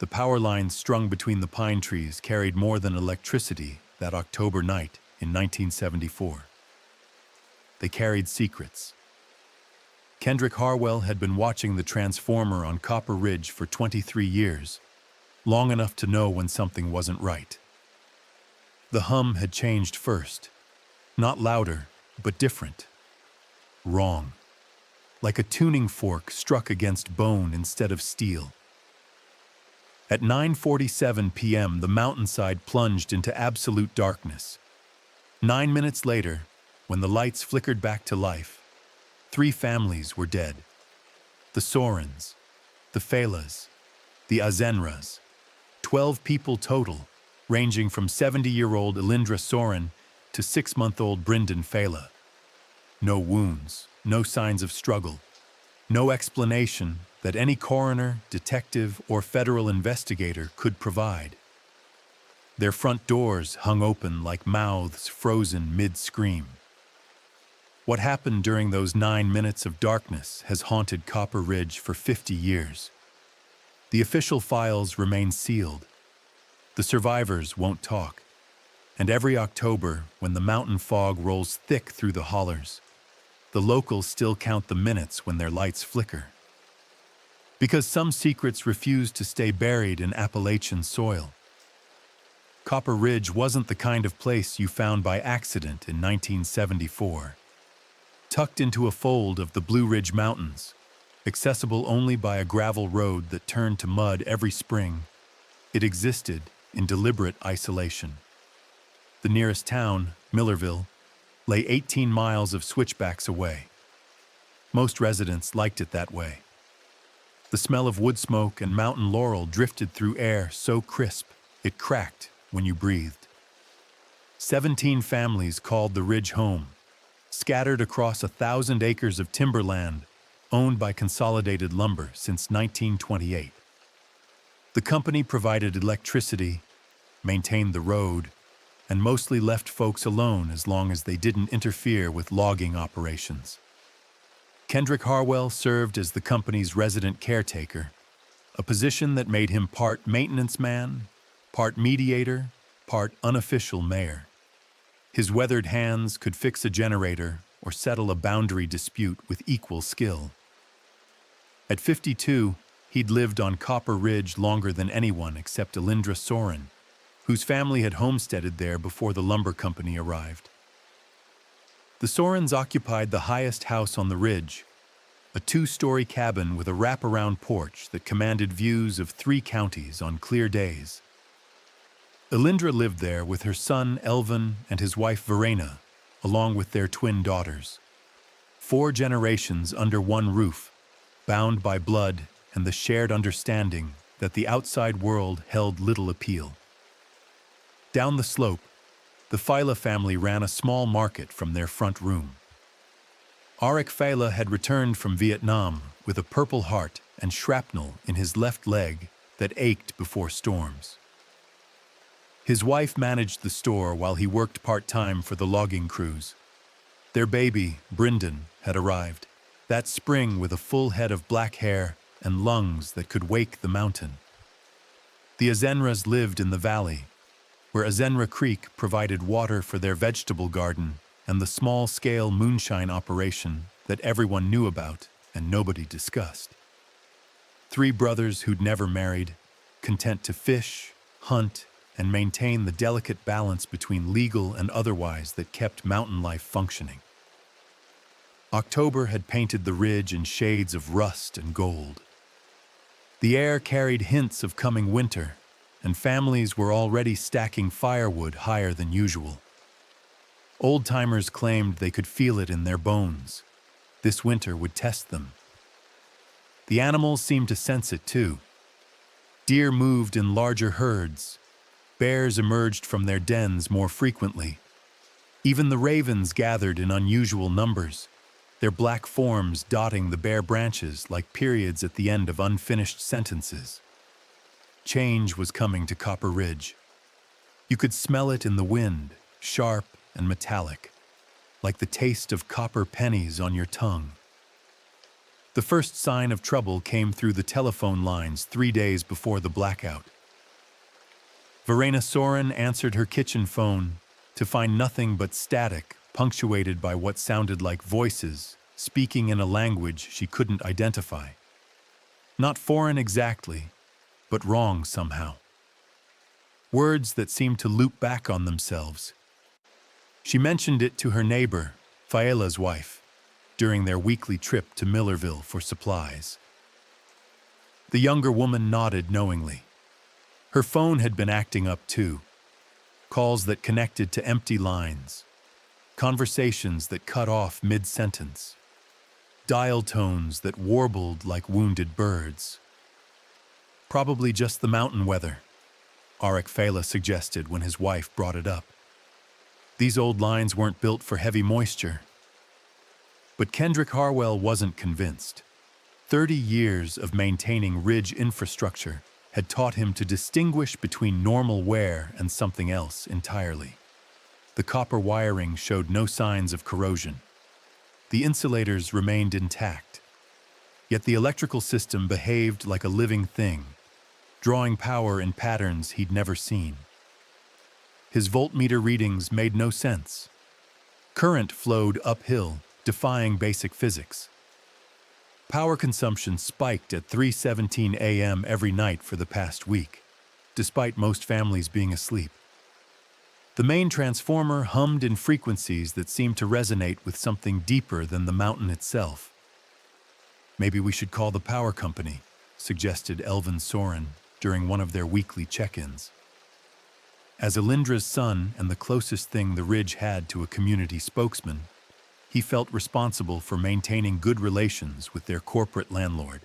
The power lines strung between the pine trees carried more than electricity that October night in 1974. They carried secrets. Kendrick Harwell had been watching the transformer on Copper Ridge for 23 years, long enough to know when something wasn't right. The hum had changed first. Not louder, but different. Wrong. Like a tuning fork struck against bone instead of steel. At 9:47 p.m., the mountainside plunged into absolute darkness. 9 minutes later, when the lights flickered back to life, 3 families were dead. The Sorens, the Felas, the Azenras. 12 people total, ranging from 70-year-old Elindra Soren to 6-month-old Bryndon Fela. No wounds, no signs of struggle, no explanation that any coroner, detective, or federal investigator could provide. Their front doors hung open like mouths frozen mid-scream. What happened during those 9 minutes of darkness has haunted Copper Ridge for 50 years. The official files remain sealed. The survivors won't talk. And every October, when the mountain fog rolls thick through the hollers, the locals still count the minutes when their lights flicker. Because some secrets refuse to stay buried in Appalachian soil. Copper Ridge wasn't the kind of place you found by accident in 1974. Tucked into a fold of the Blue Ridge Mountains, accessible only by a gravel road that turned to mud every spring, it existed in deliberate isolation. The nearest town, Millerville, lay 18 miles of switchbacks away. Most residents liked it that way. The smell of wood smoke and mountain laurel drifted through air so crisp it cracked when you breathed. 17 families called the ridge home, scattered across 1,000 acres of timberland owned by Consolidated Lumber since 1928. The company provided electricity, maintained the road, and mostly left folks alone as long as they didn't interfere with logging operations. Kendrick Harwell served as the company's resident caretaker, a position that made him part maintenance man, part mediator, part unofficial mayor. His weathered hands could fix a generator or settle a boundary dispute with equal skill. At 52, he'd lived on Copper Ridge longer than anyone except Elindra Soren, whose family had homesteaded there before the lumber company arrived. The Sorens occupied the highest house on the ridge, a 2-story cabin with a wraparound porch that commanded views of 3 counties on clear days. Elindra lived there with her son Elvin and his wife Verena, along with their twin daughters. 4 generations under one roof, bound by blood and the shared understanding that the outside world held little appeal. Down the slope, the Fela family ran a small market from their front room. Arik Fela had returned from Vietnam with a Purple Heart and shrapnel in his left leg that ached before storms. His wife managed the store while he worked part-time for the logging crews. Their baby, Bryndon, had arrived, that spring with a full head of black hair and lungs that could wake the mountain. The Azenras lived in the valley, where Azenra Creek provided water for their vegetable garden and the small-scale moonshine operation that everyone knew about and nobody discussed. 3 brothers who'd never married, content to fish, hunt, and maintain the delicate balance between legal and otherwise that kept mountain life functioning. October had painted the ridge in shades of rust and gold. The air carried hints of coming winter, and families were already stacking firewood higher than usual. Old-timers claimed they could feel it in their bones. This winter would test them. The animals seemed to sense it too. Deer moved in larger herds. Bears emerged from their dens more frequently. Even the ravens gathered in unusual numbers, their black forms dotting the bare branches like periods at the end of unfinished sentences. Change was coming to Copper Ridge. You could smell it in the wind, sharp and metallic, like the taste of copper pennies on your tongue. The first sign of trouble came through the telephone lines 3 days before the blackout. Verena Soren answered her kitchen phone to find nothing but static, punctuated by what sounded like voices, speaking in a language she couldn't identify. Not foreign exactly, but wrong somehow. Words that seemed to loop back on themselves. She mentioned it to her neighbor, Faela's wife, during their weekly trip to Millerville for supplies. The younger woman nodded knowingly. Her phone had been acting up too. Calls that connected to empty lines. Conversations that cut off mid-sentence. Dial tones that warbled like wounded birds. Probably just the mountain weather, Arik Faela suggested when his wife brought it up. These old lines weren't built for heavy moisture. But Kendrick Harwell wasn't convinced. 30 years of maintaining ridge infrastructure had taught him to distinguish between normal wear and something else entirely. The copper wiring showed no signs of corrosion. The insulators remained intact. Yet the electrical system behaved like a living thing, drawing power in patterns he'd never seen. His voltmeter readings made no sense. Current flowed uphill, defying basic physics. Power consumption spiked at 3:17 a.m. every night for the past week, despite most families being asleep. The main transformer hummed in frequencies that seemed to resonate with something deeper than the mountain itself. "Maybe we should call the power company," suggested Elvin Soren during one of their weekly check-ins. As Elindra's son and the closest thing the ridge had to a community spokesman, he felt responsible for maintaining good relations with their corporate landlord.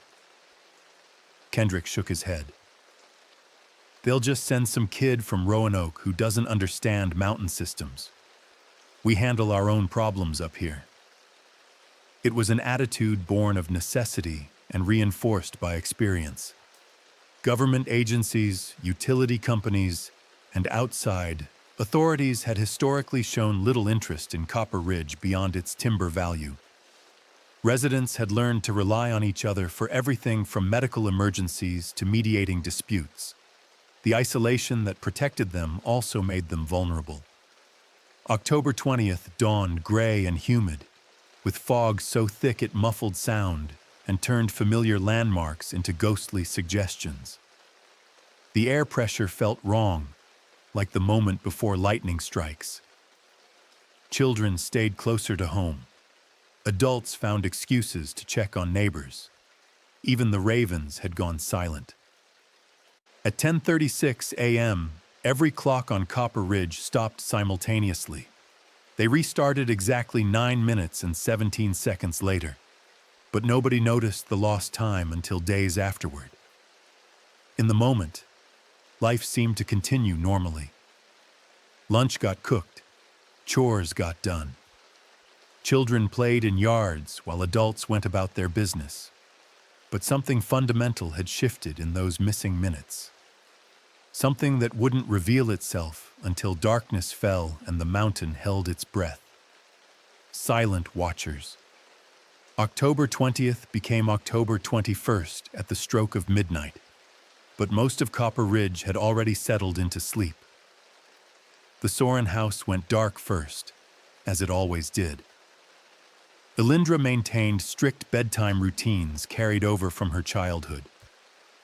Kendrick shook his head. "They'll just send some kid from Roanoke who doesn't understand mountain systems. We handle our own problems up here." It was an attitude born of necessity and reinforced by experience. Government agencies, utility companies, and outside authorities had historically shown little interest in Copper Ridge beyond its timber value. Residents had learned to rely on each other for everything from medical emergencies to mediating disputes. The isolation that protected them also made them vulnerable. October 20th dawned gray and humid, with fog so thick it muffled sound and turned familiar landmarks into ghostly suggestions. The air pressure felt wrong, like the moment before lightning strikes. Children stayed closer to home. Adults found excuses to check on neighbors. Even the ravens had gone silent. At 10:36 a.m., every clock on Copper Ridge stopped simultaneously. They restarted exactly 9 minutes and 17 seconds later, but nobody noticed the lost time until days afterward. In the moment, life seemed to continue normally. Lunch got cooked, chores got done. Children played in yards while adults went about their business. But something fundamental had shifted in those missing minutes. Something that wouldn't reveal itself until darkness fell and the mountain held its breath. Silent watchers. October 20th became October 21st at the stroke of midnight, but most of Copper Ridge had already settled into sleep. The Soren house went dark first, as it always did. Elindra maintained strict bedtime routines carried over from her childhood,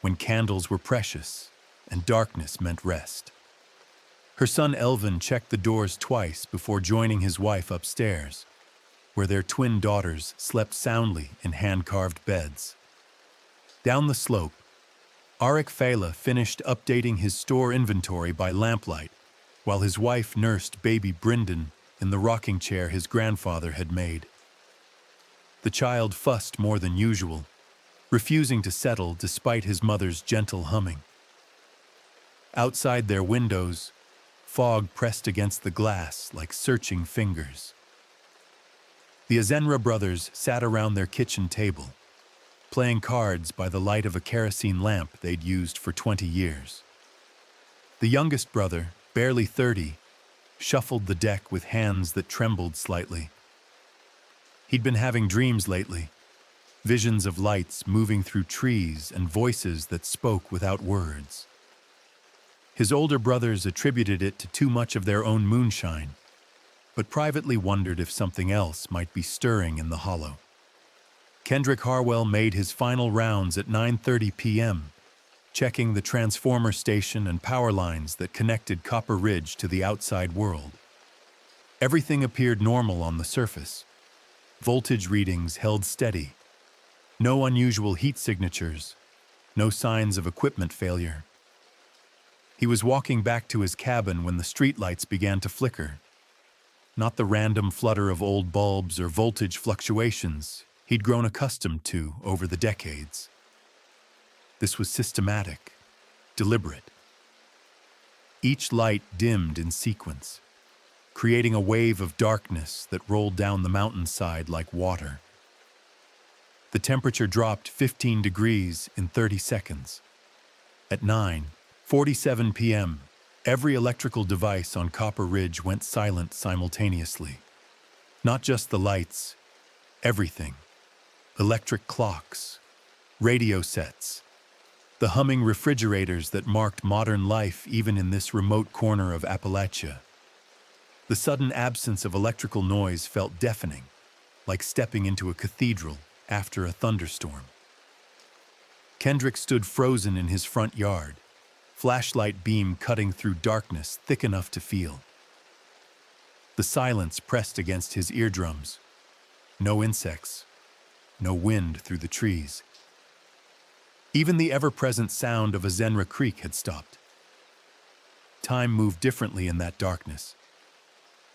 when candles were precious and darkness meant rest. Her son Elvin checked the doors twice before joining his wife upstairs, where their twin daughters slept soundly in hand-carved beds. Down the slope, Arik Faela finished updating his store inventory by lamplight, while his wife nursed baby Bryndon in the rocking chair his grandfather had made. The child fussed more than usual, refusing to settle despite his mother's gentle humming. Outside their windows, fog pressed against the glass like searching fingers. The Azenra brothers sat around their kitchen table, playing cards by the light of a kerosene lamp they'd used for 20 years. The youngest brother, barely 30, shuffled the deck with hands that trembled slightly. He'd been having dreams lately, visions of lights moving through trees and voices that spoke without words. His older brothers attributed it to too much of their own moonshine, but privately wondered if something else might be stirring in the hollow. Kendrick Harwell made his final rounds at 9:30 p.m., checking the transformer station and power lines that connected Copper Ridge to the outside world. Everything appeared normal on the surface. Voltage readings held steady. No unusual heat signatures. No signs of equipment failure. He was walking back to his cabin when the streetlights began to flicker. Not the random flutter of old bulbs or voltage fluctuations he'd grown accustomed to over the decades. This was systematic, deliberate. Each light dimmed in sequence, creating a wave of darkness that rolled down the mountainside like water. The temperature dropped 15 degrees in 30 seconds. At 9:47 p.m., every electrical device on Copper Ridge went silent simultaneously. Not just the lights, everything. Electric clocks, radio sets, the humming refrigerators that marked modern life even in this remote corner of Appalachia. The sudden absence of electrical noise felt deafening, like stepping into a cathedral after a thunderstorm. Kendrick stood frozen in his front yard, flashlight beam cutting through darkness thick enough to feel. The silence pressed against his eardrums. No insects, no wind through the trees. Even the ever-present sound of a Zenra Creek had stopped. Time moved differently in that darkness.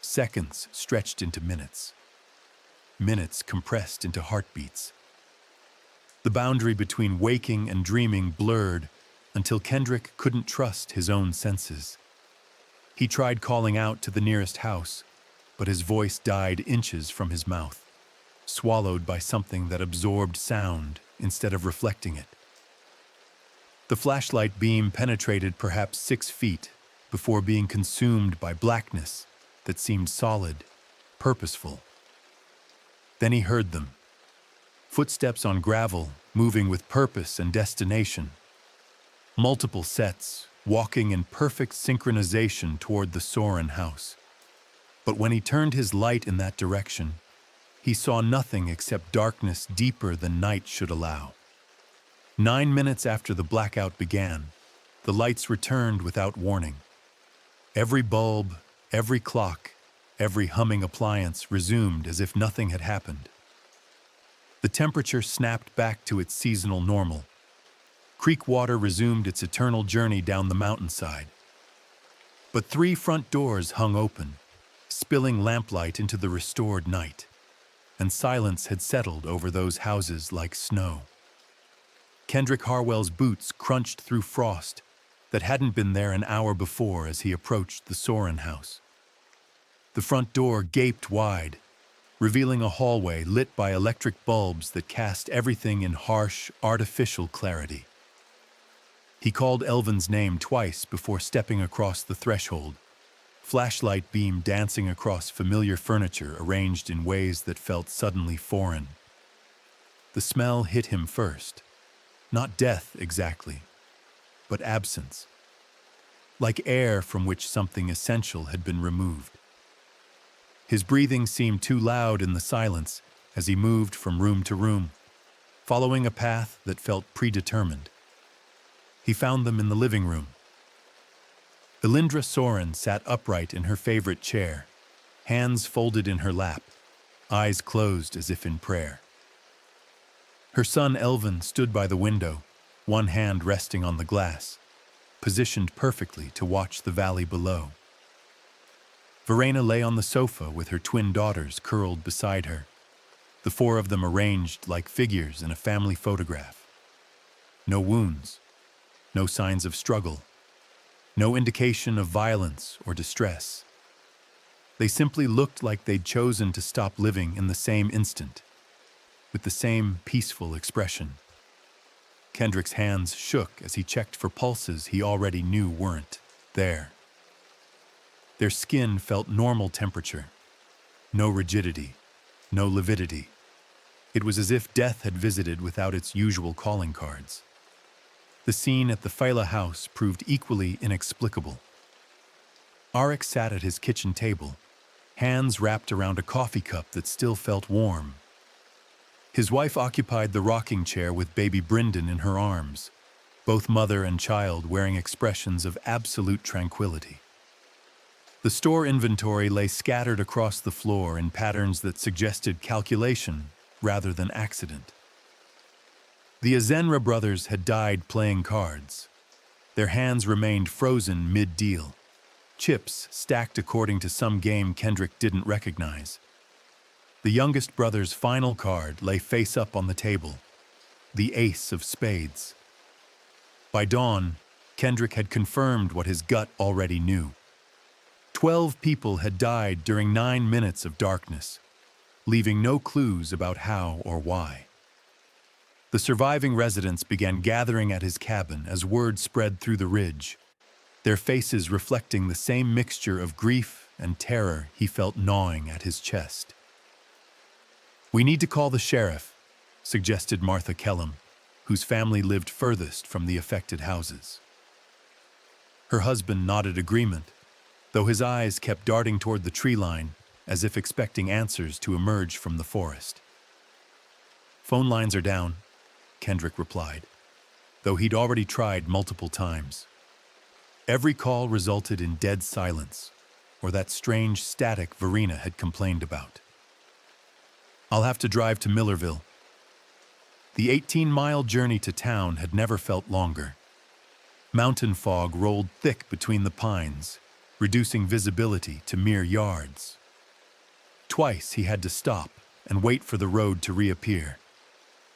Seconds stretched into minutes. Minutes compressed into heartbeats. The boundary between waking and dreaming blurred until Kendrick couldn't trust his own senses. He tried calling out to the nearest house, but his voice died inches from his mouth, swallowed by something that absorbed sound instead of reflecting it. The flashlight beam penetrated perhaps 6 feet before being consumed by blackness that seemed solid, purposeful. Then he heard them. Footsteps on gravel, moving with purpose and destination. Multiple sets, walking in perfect synchronization toward the Soren house. But when he turned his light in that direction, he saw nothing except darkness deeper than night should allow. 9 minutes after the blackout began, the lights returned without warning. Every bulb, every clock, every humming appliance resumed as if nothing had happened. The temperature snapped back to its seasonal normal. Creek water resumed its eternal journey down the mountainside. But 3 front doors hung open, spilling lamplight into the restored night, and silence had settled over those houses like snow. Kendrick Harwell's boots crunched through frost that hadn't been there an hour before as he approached the Soren house. The front door gaped wide, revealing a hallway lit by electric bulbs that cast everything in harsh, artificial clarity. He called Elvin's name twice before stepping across the threshold, flashlight beam dancing across familiar furniture arranged in ways that felt suddenly foreign. The smell hit him first. Not death exactly, but absence. Like air from which something essential had been removed. His breathing seemed too loud in the silence as he moved from room to room, following a path that felt predetermined. He found them in the living room. Elindra Soren sat upright in her favorite chair, hands folded in her lap, eyes closed as if in prayer. Her son Elvin stood by the window, one hand resting on the glass, positioned perfectly to watch the valley below. Verena lay on the sofa with her twin daughters curled beside her, the 4 of them arranged like figures in a family photograph. No wounds, no signs of struggle, no indication of violence or distress. They simply looked like they'd chosen to stop living in the same instant, with the same peaceful expression. Kendrick's hands shook as he checked for pulses he already knew weren't there. Their skin felt normal temperature. No rigidity, no lividity. It was as if death had visited without its usual calling cards. The scene at the Phyla house proved equally inexplicable. Arik sat at his kitchen table, hands wrapped around a coffee cup that still felt warm. His wife occupied the rocking chair with baby Bryndon in her arms, both mother and child wearing expressions of absolute tranquility. The store inventory lay scattered across the floor in patterns that suggested calculation rather than accident. The Azenra brothers had died playing cards. Their hands remained frozen mid-deal, chips stacked according to some game Kendrick didn't recognize. The youngest brother's final card lay face up on the table, the ace of spades. By dawn, Kendrick had confirmed what his gut already knew. 12 people had died during 9 minutes of darkness, leaving no clues about how or why. The surviving residents began gathering at his cabin as word spread through the ridge, their faces reflecting the same mixture of grief and terror he felt gnawing at his chest. "We need to call the sheriff," suggested Martha Kellum, whose family lived furthest from the affected houses. Her husband nodded agreement, though his eyes kept darting toward the tree line as if expecting answers to emerge from the forest. "Phone lines are down," Kendrick replied, though he'd already tried multiple times. Every call resulted in dead silence, or that strange static Verena had complained about. "I'll have to drive to Millerville." The 18-mile journey to town had never felt longer. Mountain fog rolled thick between the pines, reducing visibility to mere yards. Twice he had to stop and wait for the road to reappear,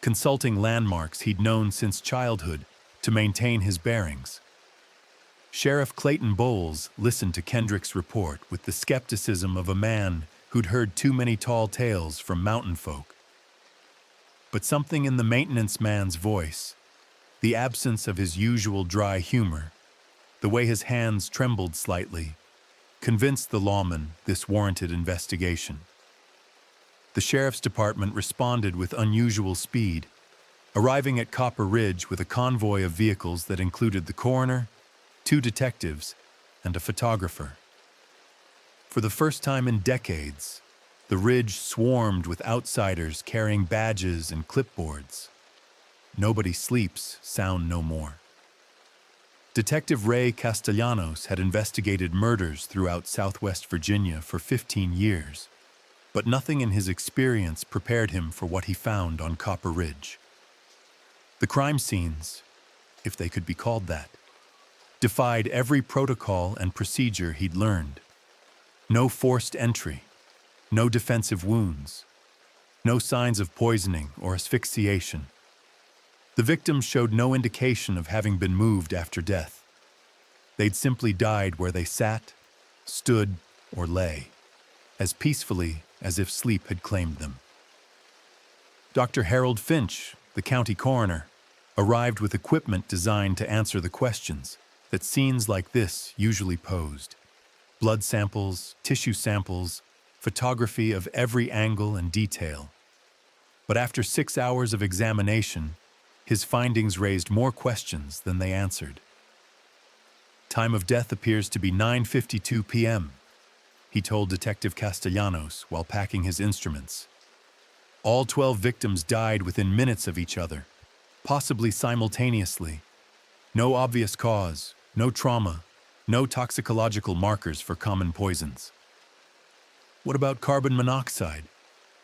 consulting landmarks he'd known since childhood to maintain his bearings. Sheriff Clayton Bowles listened to Kendrick's report with the skepticism of a man who'd heard too many tall tales from mountain folk. But something in the maintenance man's voice, the absence of his usual dry humor, the way his hands trembled slightly, convinced the lawman this warranted investigation. The sheriff's department responded with unusual speed, arriving at Copper Ridge with a convoy of vehicles that included the coroner, 2 detectives, and a photographer. For the first time in decades, the ridge swarmed with outsiders carrying badges and clipboards. "Nobody sleeps, sound no more." Detective Ray Castellanos had investigated murders throughout Southwest Virginia for 15 years, but nothing in his experience prepared him for what he found on Copper Ridge. The crime scenes, if they could be called that, defied every protocol and procedure he'd learned. No forced entry, no defensive wounds, no signs of poisoning or asphyxiation. The victims showed no indication of having been moved after death. They'd simply died where they sat, stood, or lay, as peacefully as if sleep had claimed them. Dr. Harold Finch, the county coroner, arrived with equipment designed to answer the questions that scenes like this usually posed. Blood samples, tissue samples, photography of every angle and detail. But after 6 hours of examination, his findings raised more questions than they answered. "Time of death appears to be 9:52 p.m., he told Detective Castellanos while packing his instruments. All 12 victims died within minutes of each other, possibly simultaneously. No obvious cause, no trauma, no toxicological markers for common poisons." "What about carbon monoxide?"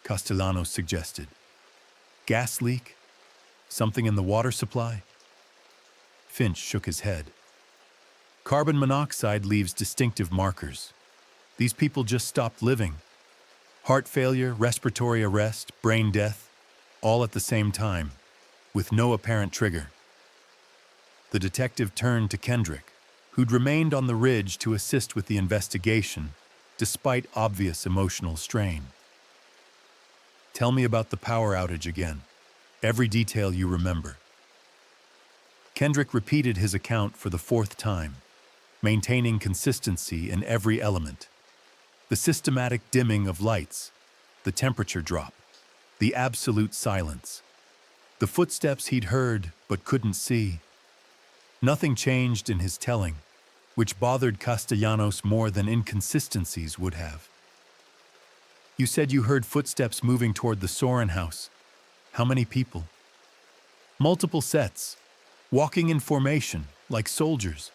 Castellanos suggested. "Gas leak? Something in the water supply?" Finch shook his head. "Carbon monoxide leaves distinctive markers. These people just stopped living. Heart failure, respiratory arrest, brain death, all at the same time, with no apparent trigger." The detective turned to Kendrick, who'd remained on the ridge to assist with the investigation, despite obvious emotional strain. "Tell me about the power outage again. Every detail you remember." Kendrick repeated his account for the 4th time, maintaining consistency in every element. The systematic dimming of lights, the temperature drop, The absolute silence. The footsteps he'd heard but couldn't see. Nothing changed in his telling, which bothered Castellanos more than inconsistencies would have. You said you heard footsteps moving toward the Soren house. How many people? Multiple sets, walking in formation, like soldiers.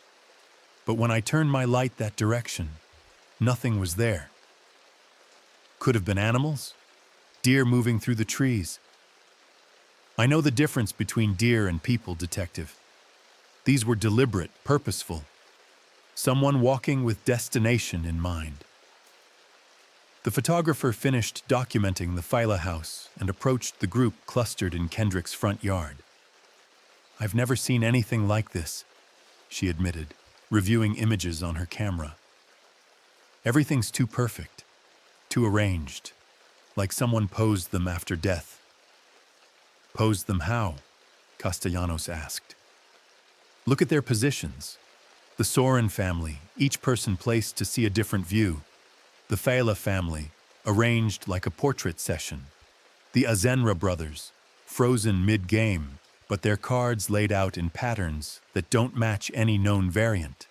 But when I turned my light that direction, nothing was there. Could have been animals? Deer moving through the trees. I know the difference between deer and people, Detective. These were deliberate, purposeful. Someone walking with destination in mind. The photographer finished documenting the Phyla house and approached the group clustered in Kendrick's front yard. I've never seen anything like this, she admitted, reviewing images on her camera. Everything's too perfect, too arranged, like someone posed them after death. Posed them how? Castellanos asked. Look at their positions. The Soren family, each person placed to see a different view. The Phyla family, arranged like a portrait session. The Azenra brothers, frozen mid-game, but their cards laid out in patterns that don't match any known variant.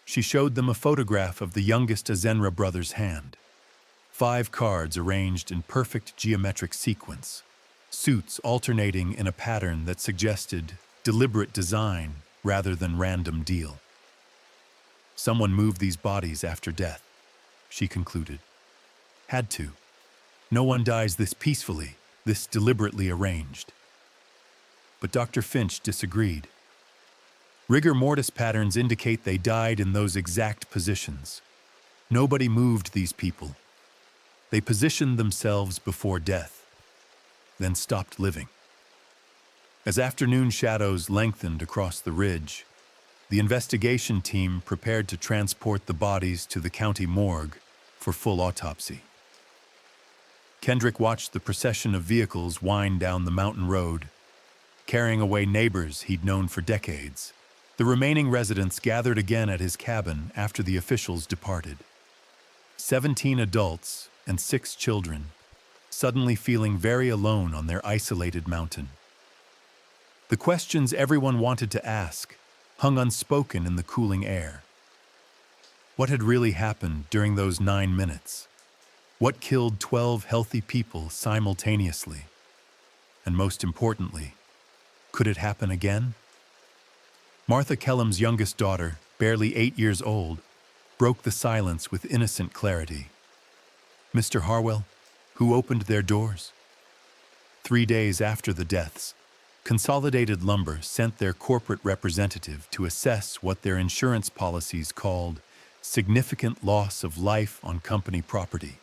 She showed them a photograph of the youngest Azenra brother's hand. 5 cards arranged in perfect geometric sequence, suits alternating in a pattern that suggested deliberate design rather than random deal. Someone moved these bodies after death, she concluded. Had to. No one dies this peacefully, this deliberately arranged. But Dr. Finch disagreed. Rigor mortis patterns indicate they died in those exact positions. Nobody moved these people. They positioned themselves before death, then stopped living. As afternoon shadows lengthened across the ridge, the investigation team prepared to transport the bodies to the county morgue for full autopsy. Kendrick watched the procession of vehicles wind down the mountain road, carrying away neighbors he'd known for decades. The remaining residents gathered again at his cabin after the officials departed. 17 adults and 6 children, suddenly feeling very alone on their isolated mountain. The questions everyone wanted to ask hung unspoken in the cooling air. What had really happened during those 9 minutes? What killed 12 healthy people simultaneously? And most importantly, could it happen again? Martha Kellum's youngest daughter, barely 8 years old, broke the silence with innocent clarity. Mr. Harwell, who opened their doors? 3 days after the deaths, Consolidated Lumber sent their corporate representative to assess what their insurance policies called significant loss of life on company property.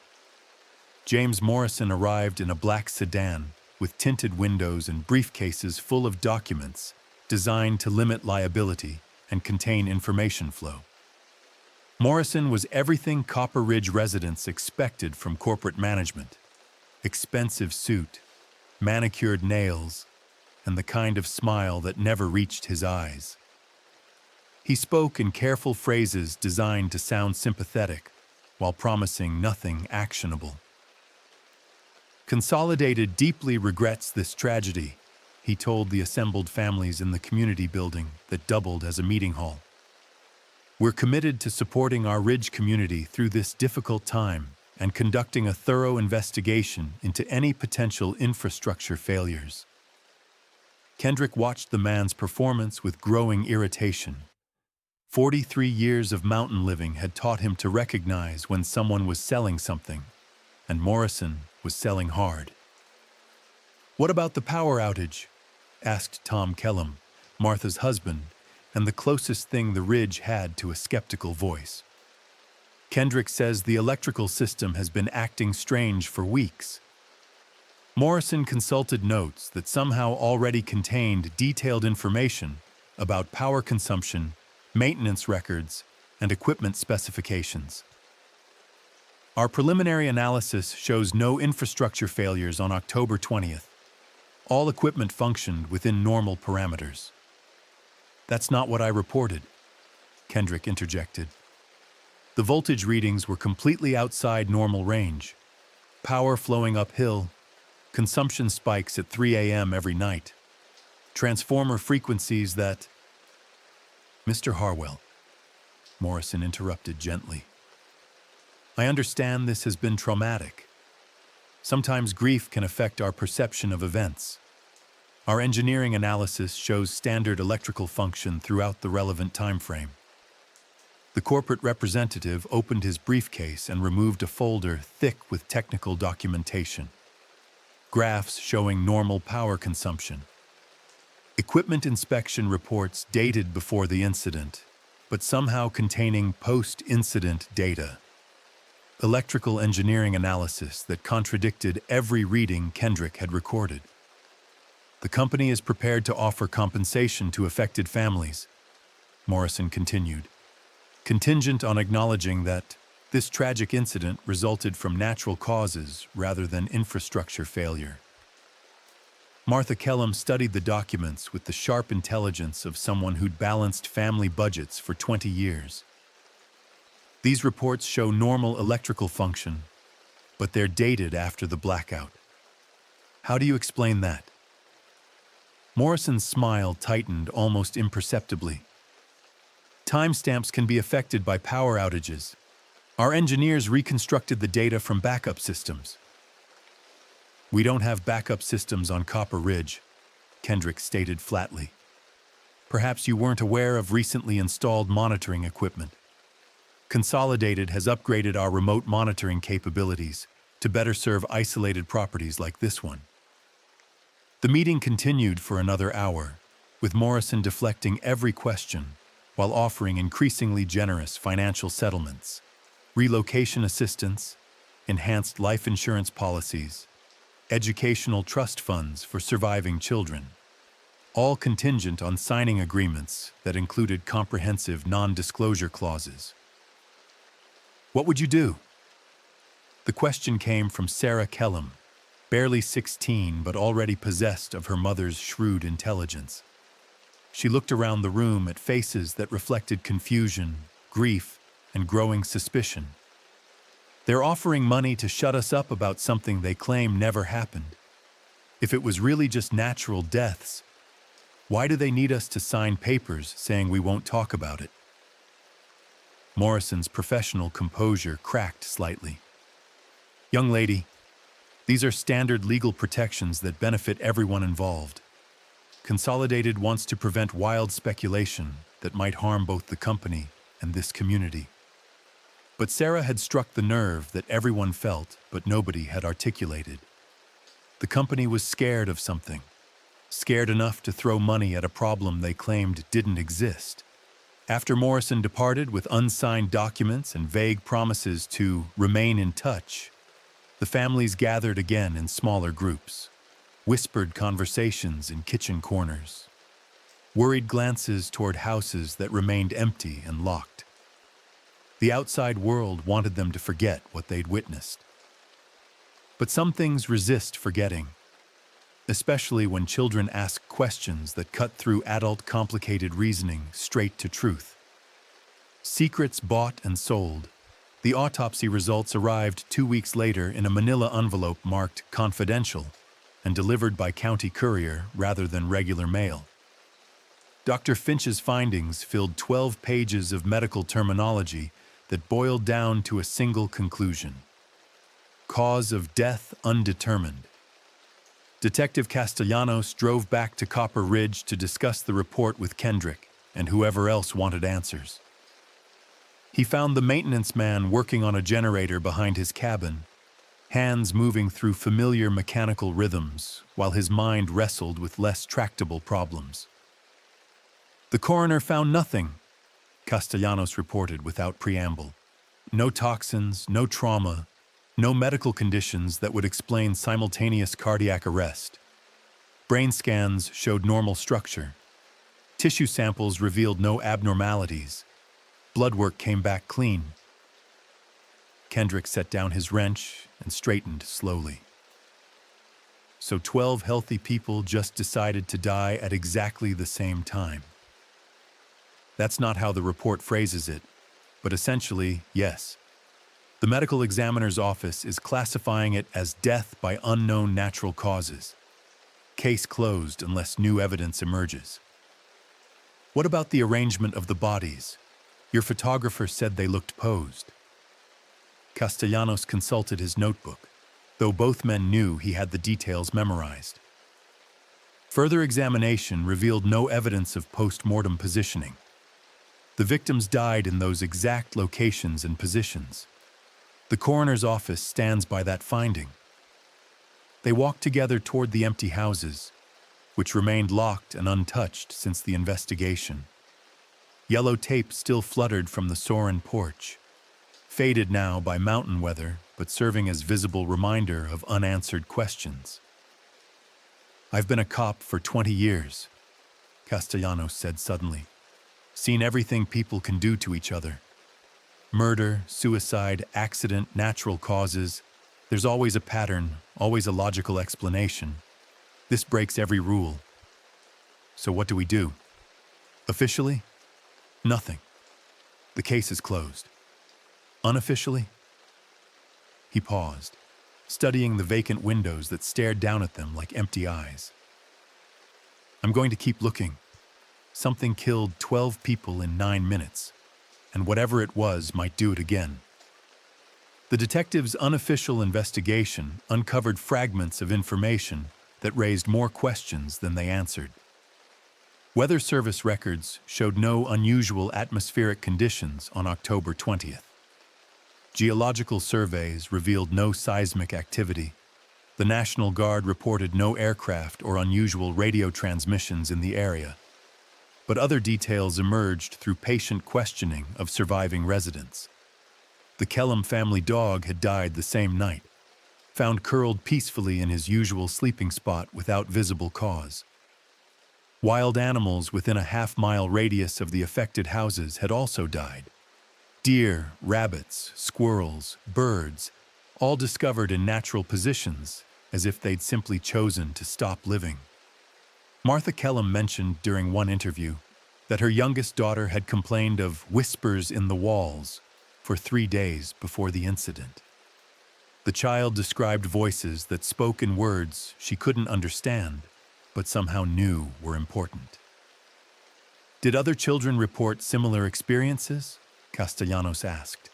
James Morrison arrived in a black sedan with tinted windows and briefcases full of documents designed to limit liability and contain information flow. Morrison was everything Copper Ridge residents expected from corporate management: expensive suit, manicured nails, and the kind of smile that never reached his eyes. He spoke in careful phrases designed to sound sympathetic, while promising nothing actionable. Consolidated deeply regrets this tragedy, he told the assembled families in the community building that doubled as a meeting hall. We're committed to supporting our Ridge community through this difficult time and conducting a thorough investigation into any potential infrastructure failures. Kendrick watched the man's performance with growing irritation. 43 years of mountain living had taught him to recognize when someone was selling something, and Morrison was selling hard. "What about the power outage?" asked Tom Kellum, Martha's husband, and the closest thing the Ridge had to a skeptical voice. Kendrick says the electrical system has been acting strange for weeks. Morrison consulted notes that somehow already contained detailed information about power consumption, maintenance records, and equipment specifications. Our preliminary analysis shows no infrastructure failures on October 20th. All equipment functioned within normal parameters. That's not what I reported, Kendrick interjected. The voltage readings were completely outside normal range. Power flowing uphill, consumption spikes at 3 a.m. every night, transformer frequencies that... Mr. Harwell, Morrison interrupted gently. I understand this has been traumatic. Sometimes grief can affect our perception of events. Our engineering analysis shows standard electrical function throughout the relevant time frame. The corporate representative opened his briefcase and removed a folder thick with technical documentation. Graphs showing normal power consumption. Equipment inspection reports dated before the incident, but somehow containing post-incident data. Electrical engineering analysis that contradicted every reading Kendrick had recorded. The company is prepared to offer compensation to affected families, Morrison continued, contingent on acknowledging that this tragic incident resulted from natural causes rather than infrastructure failure. Martha Kellum studied the documents with the sharp intelligence of someone who'd balanced family budgets for 20 years. These reports show normal electrical function, but they're dated after the blackout. How do you explain that? Morrison's smile tightened almost imperceptibly. Timestamps can be affected by power outages. Our engineers reconstructed the data from backup systems. We don't have backup systems on Copper Ridge, Kendrick stated flatly. Perhaps you weren't aware of recently installed monitoring equipment. Consolidated has upgraded our remote monitoring capabilities to better serve isolated properties like this one. The meeting continued for another hour, with Morrison deflecting every question while offering increasingly generous financial settlements, relocation assistance, enhanced life insurance policies, educational trust funds for surviving children, all contingent on signing agreements that included comprehensive non-disclosure clauses. What would you do? The question came from Sarah Kellum, barely 16 but already possessed of her mother's shrewd intelligence. She looked around the room at faces that reflected confusion, grief, and growing suspicion. They're offering money to shut us up about something they claim never happened. If it was really just natural deaths, why do they need us to sign papers saying we won't talk about it? Morrison's professional composure cracked slightly. Young lady, these are standard legal protections that benefit everyone involved. Consolidated wants to prevent wild speculation that might harm both the company and this community. But Sarah had struck the nerve that everyone felt but nobody had articulated. The company was scared of something, scared enough to throw money at a problem they claimed didn't exist. After Morrison departed with unsigned documents and vague promises to remain in touch, the families gathered again in smaller groups, whispered conversations in kitchen corners, worried glances toward houses that remained empty and locked. The outside world wanted them to forget what they'd witnessed. But some things resist forgetting, especially when children ask questions that cut through adult complicated reasoning straight to truth. Secrets bought and sold. The autopsy results arrived 2 weeks later in a manila envelope marked confidential and delivered by county courier rather than regular mail. Dr. Finch's findings filled 12 pages of medical terminology that boiled down to a single conclusion. Cause of death undetermined. Detective Castellanos drove back to Copper Ridge to discuss the report with Kendrick and whoever else wanted answers. He found the maintenance man working on a generator behind his cabin, hands moving through familiar mechanical rhythms while his mind wrestled with less tractable problems. The coroner found nothing, Castellanos reported without preamble. No toxins, no trauma, no medical conditions that would explain simultaneous cardiac arrest. Brain scans showed normal structure. Tissue samples revealed no abnormalities. Blood work came back clean. Kendrick set down his wrench and straightened slowly. So 12 healthy people just decided to die at exactly the same time. That's not how the report phrases it, but essentially, yes. The medical examiner's office is classifying it as death by unknown natural causes. Case closed unless new evidence emerges. What about the arrangement of the bodies? Your photographer said they looked posed. Castellanos consulted his notebook, though both men knew he had the details memorized. Further examination revealed no evidence of post-mortem positioning. The victims died in those exact locations and positions. The coroner's office stands by that finding. They walked together toward the empty houses, which remained locked and untouched since the investigation. Yellow tape still fluttered from the Sorin porch, faded now by mountain weather, but serving as visible reminder of unanswered questions. "I've been a cop for 20 years," Castellanos said suddenly. "Seen everything people can do to each other. Murder, suicide, accident, natural causes. There's always a pattern, always a logical explanation. This breaks every rule. So what do we do? Officially? Nothing. The case is closed. Unofficially?" He paused, studying the vacant windows that stared down at them like empty eyes. "I'm going to keep looking. Something killed 12 people in 9 minutes, and whatever it was might do it again." The detective's unofficial investigation uncovered fragments of information that raised more questions than they answered. Weather Service records showed no unusual atmospheric conditions on October 20th. Geological surveys revealed no seismic activity. The National Guard reported no aircraft or unusual radio transmissions in the area. But other details emerged through patient questioning of surviving residents. The Kellum family dog had died the same night, found curled peacefully in his usual sleeping spot without visible cause. Wild animals within a half-mile radius of the affected houses had also died. Deer, rabbits, squirrels, birds, all discovered in natural positions, as if they'd simply chosen to stop living. Martha Kellum mentioned during one interview that her youngest daughter had complained of whispers in the walls for 3 days before the incident. The child described voices that spoke in words she couldn't understand, but somehow knew were important. "Did other children report similar experiences?" Castellanos asked.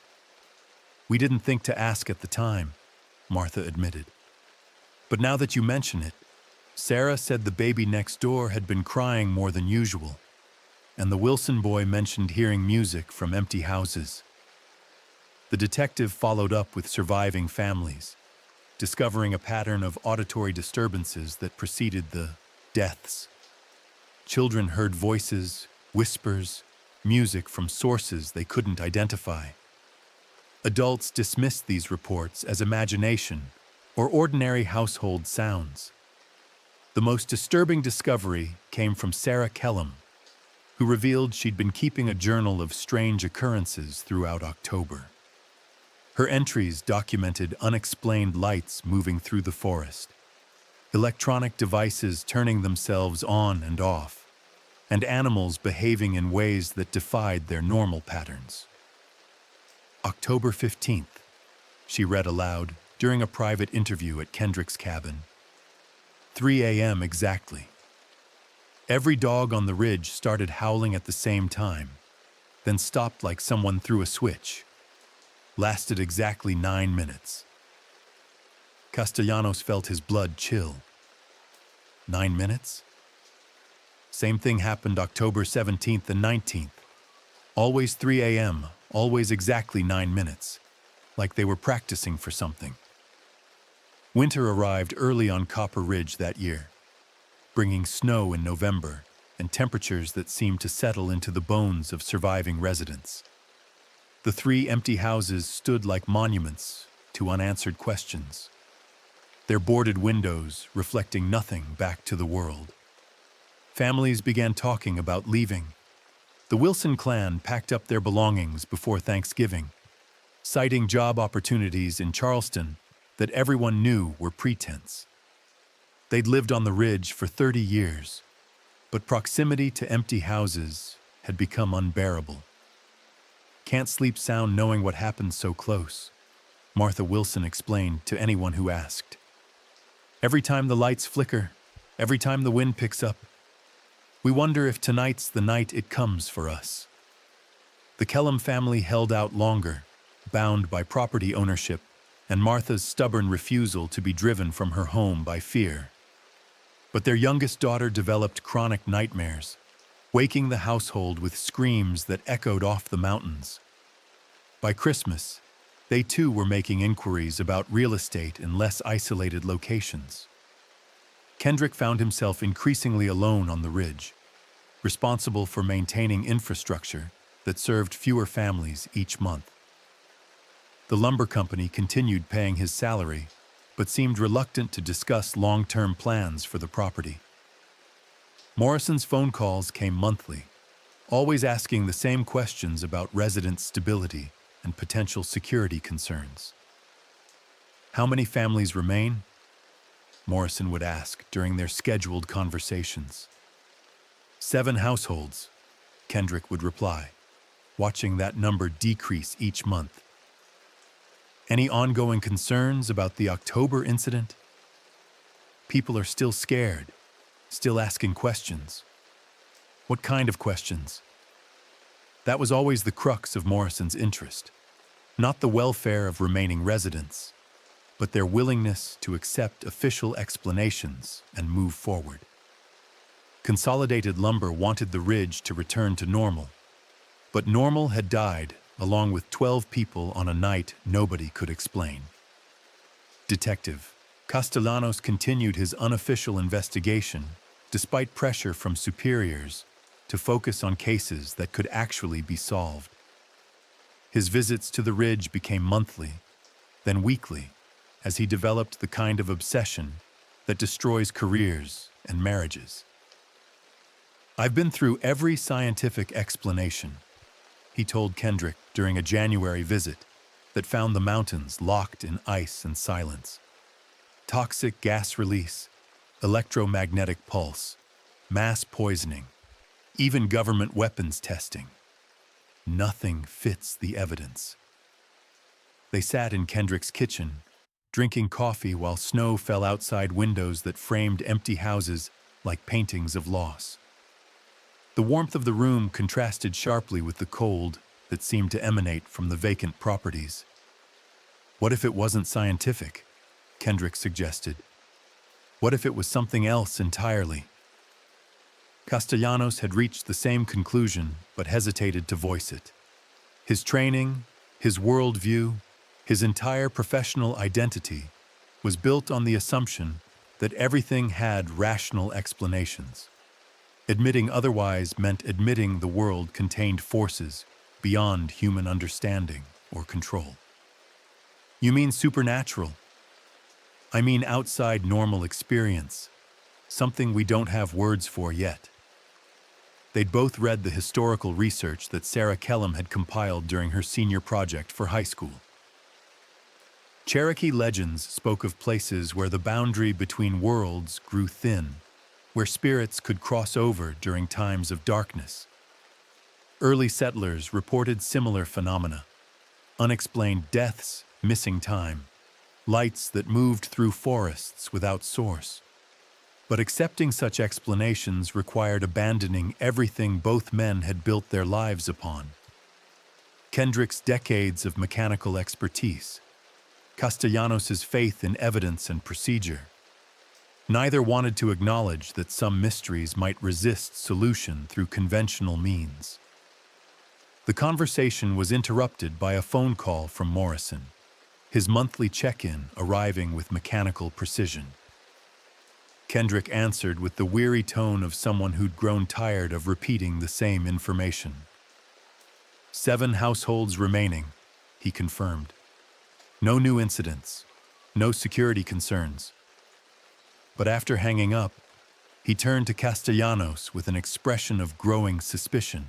"We didn't think to ask at the time," Martha admitted. "But now that you mention it, Sarah said the baby next door had been crying more than usual, and the Wilson boy mentioned hearing music from empty houses." The detective followed up with surviving families, discovering a pattern of auditory disturbances that preceded the deaths. Children heard voices, whispers, music from sources they couldn't identify. Adults dismissed these reports as imagination or ordinary household sounds. The most disturbing discovery came from Sarah Kellum, who revealed she'd been keeping a journal of strange occurrences throughout October. Her entries documented unexplained lights moving through the forest, electronic devices turning themselves on and off, and animals behaving in ways that defied their normal patterns. "October 15th, she read aloud during a private interview at Kendrick's cabin. 3 a.m. exactly. Every dog on the ridge started howling at the same time, then stopped like someone threw a switch. Lasted exactly 9 minutes." Castellanos felt his blood chill. 9 minutes? Same thing happened October 17th and 19th. Always 3 a.m., always exactly 9 minutes, like they were practicing for something. Winter arrived early on Copper Ridge that year, bringing snow in November and temperatures that seemed to settle into the bones of surviving residents. The 3 empty houses stood like monuments to unanswered questions, their boarded windows reflecting nothing back to the world. Families began talking about leaving. The Wilson clan packed up their belongings before Thanksgiving, citing job opportunities in Charleston that everyone knew were pretense. They'd lived on the ridge for 30 years, but proximity to empty houses had become unbearable. "Can't sleep sound knowing what happened so close," Martha Wilson explained to anyone who asked. Every time the lights flicker, every time the wind picks up, we wonder if tonight's the night it comes for us. The Kellum family held out longer, bound by property ownership and Martha's stubborn refusal to be driven from her home by fear. But their youngest daughter developed chronic nightmares, waking the household with screams that echoed off the mountains. By Christmas, they too were making inquiries about real estate in less isolated locations. Kendrick found himself increasingly alone on the ridge, responsible for maintaining infrastructure that served fewer families each month. The lumber company continued paying his salary, but seemed reluctant to discuss long-term plans for the property. Morrison's phone calls came monthly, always asking the same questions about resident stability and potential security concerns. How many families remain? Morrison would ask during their scheduled conversations. 7 households, Kendrick would reply, watching that number decrease each month. Any ongoing concerns about the October incident? People are still scared, still asking questions. What kind of questions? That was always the crux of Morrison's interest. Not the welfare of remaining residents, but their willingness to accept official explanations and move forward. Consolidated Lumber wanted the ridge to return to normal, but normal had died along with 12 people on a night nobody could explain. Detective Castellanos continued his unofficial investigation despite pressure from superiors to focus on cases that could actually be solved. His visits to the ridge became monthly, then weekly, as he developed the kind of obsession that destroys careers and marriages. I've been through every scientific explanation, he told Kendrick during a January visit that found the mountains locked in ice and silence. Toxic gas release, electromagnetic pulse, mass poisoning, even government weapons testing. Nothing fits the evidence. They sat in Kendrick's kitchen, drinking coffee while snow fell outside windows that framed empty houses like paintings of loss. The warmth of the room contrasted sharply with the cold that seemed to emanate from the vacant properties. What if it wasn't scientific? Kendrick suggested. What if it was something else entirely? Castellanos had reached the same conclusion, but hesitated to voice it. His training, his worldview, his entire professional identity was built on the assumption that everything had rational explanations. Admitting otherwise meant admitting the world contained forces beyond human understanding or control. You mean supernatural? I mean outside normal experience, something we don't have words for yet. They'd both read the historical research that Sarah Kellum had compiled during her senior project for high school. Cherokee legends spoke of places where the boundary between worlds grew thin, where spirits could cross over during times of darkness. Early settlers reported similar phenomena: unexplained deaths, missing time, lights that moved through forests without source. But accepting such explanations required abandoning everything both men had built their lives upon. Kendrick's decades of mechanical expertise, Castellanos' faith in evidence and procedure. Neither wanted to acknowledge that some mysteries might resist solution through conventional means. The conversation was interrupted by a phone call from Morrison, his monthly check-in arriving with mechanical precision. Kendrick answered with the weary tone of someone who'd grown tired of repeating the same information. 7 households remaining, he confirmed. No new incidents, no security concerns. But after hanging up, he turned to Castellanos with an expression of growing suspicion.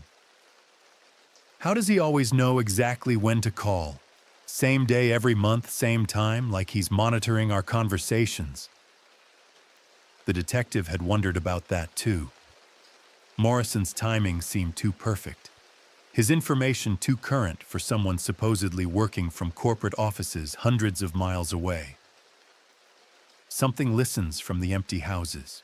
How does he always know exactly when to call? Same day every month, same time, like he's monitoring our conversations. The detective had wondered about that too. Morrison's timing seemed too perfect. His information too current for someone supposedly working from corporate offices hundreds of miles away. Something listens from the empty houses.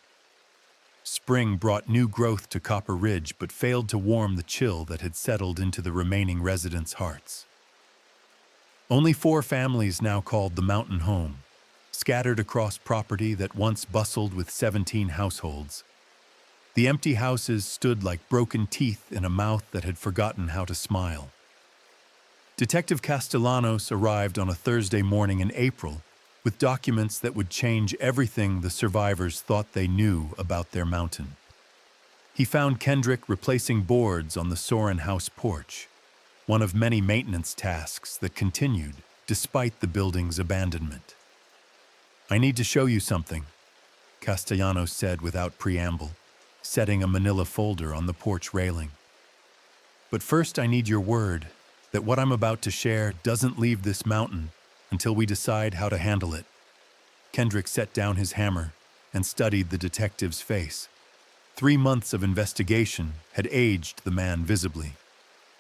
Spring brought new growth to Copper Ridge but failed to warm the chill that had settled into the remaining residents' hearts. Only 4 families now called the mountain home, scattered across property that once bustled with 17 households. The empty houses stood like broken teeth in a mouth that had forgotten how to smile. Detective Castellanos arrived on a Thursday morning in April with documents that would change everything the survivors thought they knew about their mountain. He found Kendrick replacing boards on the Soren house porch, one of many maintenance tasks that continued despite the building's abandonment. "I need to show you something," Castellanos said without preamble, setting a manila folder on the porch railing. "But first I need your word that what I'm about to share doesn't leave this mountain until we decide how to handle it." Kendrick set down his hammer and studied the detective's face. 3 months of investigation had aged the man visibly,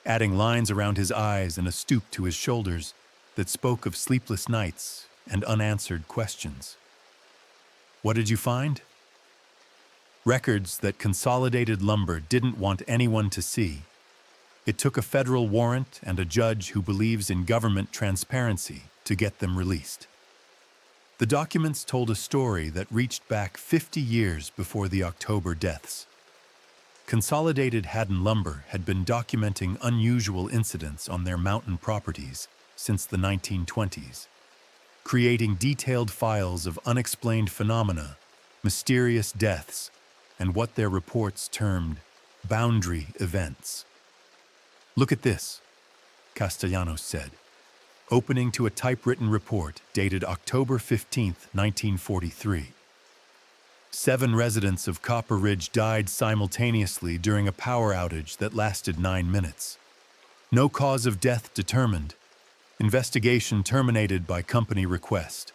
adding lines around his eyes and a stoop to his shoulders that spoke of sleepless nights and unanswered questions. "What did you find?" "Records that Consolidated Lumber didn't want anyone to see. It took a federal warrant and a judge who believes in government transparency to get them released." The documents told a story that reached back 50 years before the October deaths. Consolidated Haddon Lumber had been documenting unusual incidents on their mountain properties since the 1920s, creating detailed files of unexplained phenomena, mysterious deaths, and what their reports termed boundary events. "Look at this," Castellanos said, opening to a typewritten report dated October 15, 1943. 7 residents of Copper Ridge died simultaneously during a power outage that lasted 9 minutes. No cause of death determined. Investigation terminated by company request.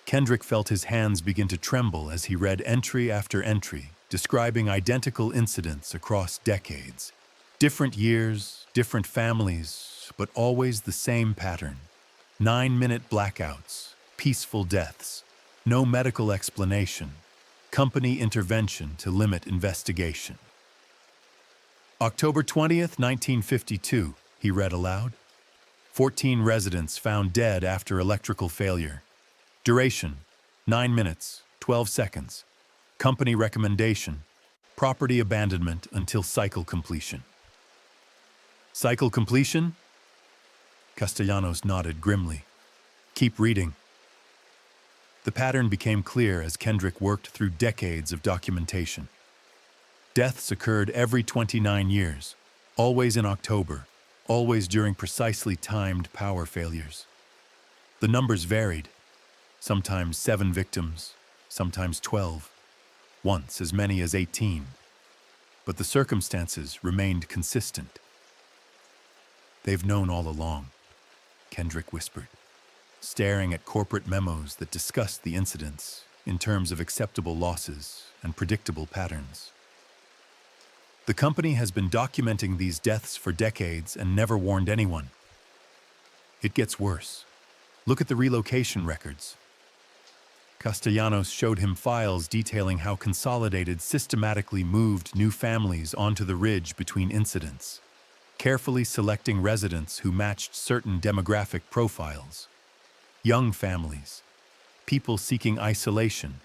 Kendrick felt his hands begin to tremble as he read entry after entry, describing identical incidents across decades. Different years, different families, but always the same pattern. 9-minute blackouts, peaceful deaths, no medical explanation, company intervention to limit investigation. "October 20th, 1952, he read aloud. 14 residents found dead after electrical failure. Duration, 9 minutes, 12 seconds. Company recommendation, property abandonment until cycle completion." "Cycle completion?" Castellanos nodded grimly. "Keep reading." The pattern became clear as Kendrick worked through decades of documentation. Deaths occurred every 29 years, always in October, always during precisely timed power failures. The numbers varied, sometimes 7 victims, sometimes 12, once as many as 18, but the circumstances remained consistent. "They've known all along," Kendrick whispered, staring at corporate memos that discussed the incidents in terms of acceptable losses and predictable patterns. "The company has been documenting these deaths for decades and never warned anyone. It gets worse. Look at the relocation records." Castellanos showed him files detailing how Consolidated systematically moved new families onto the ridge between incidents, carefully selecting residents who matched certain demographic profiles. Young families, people seeking isolation,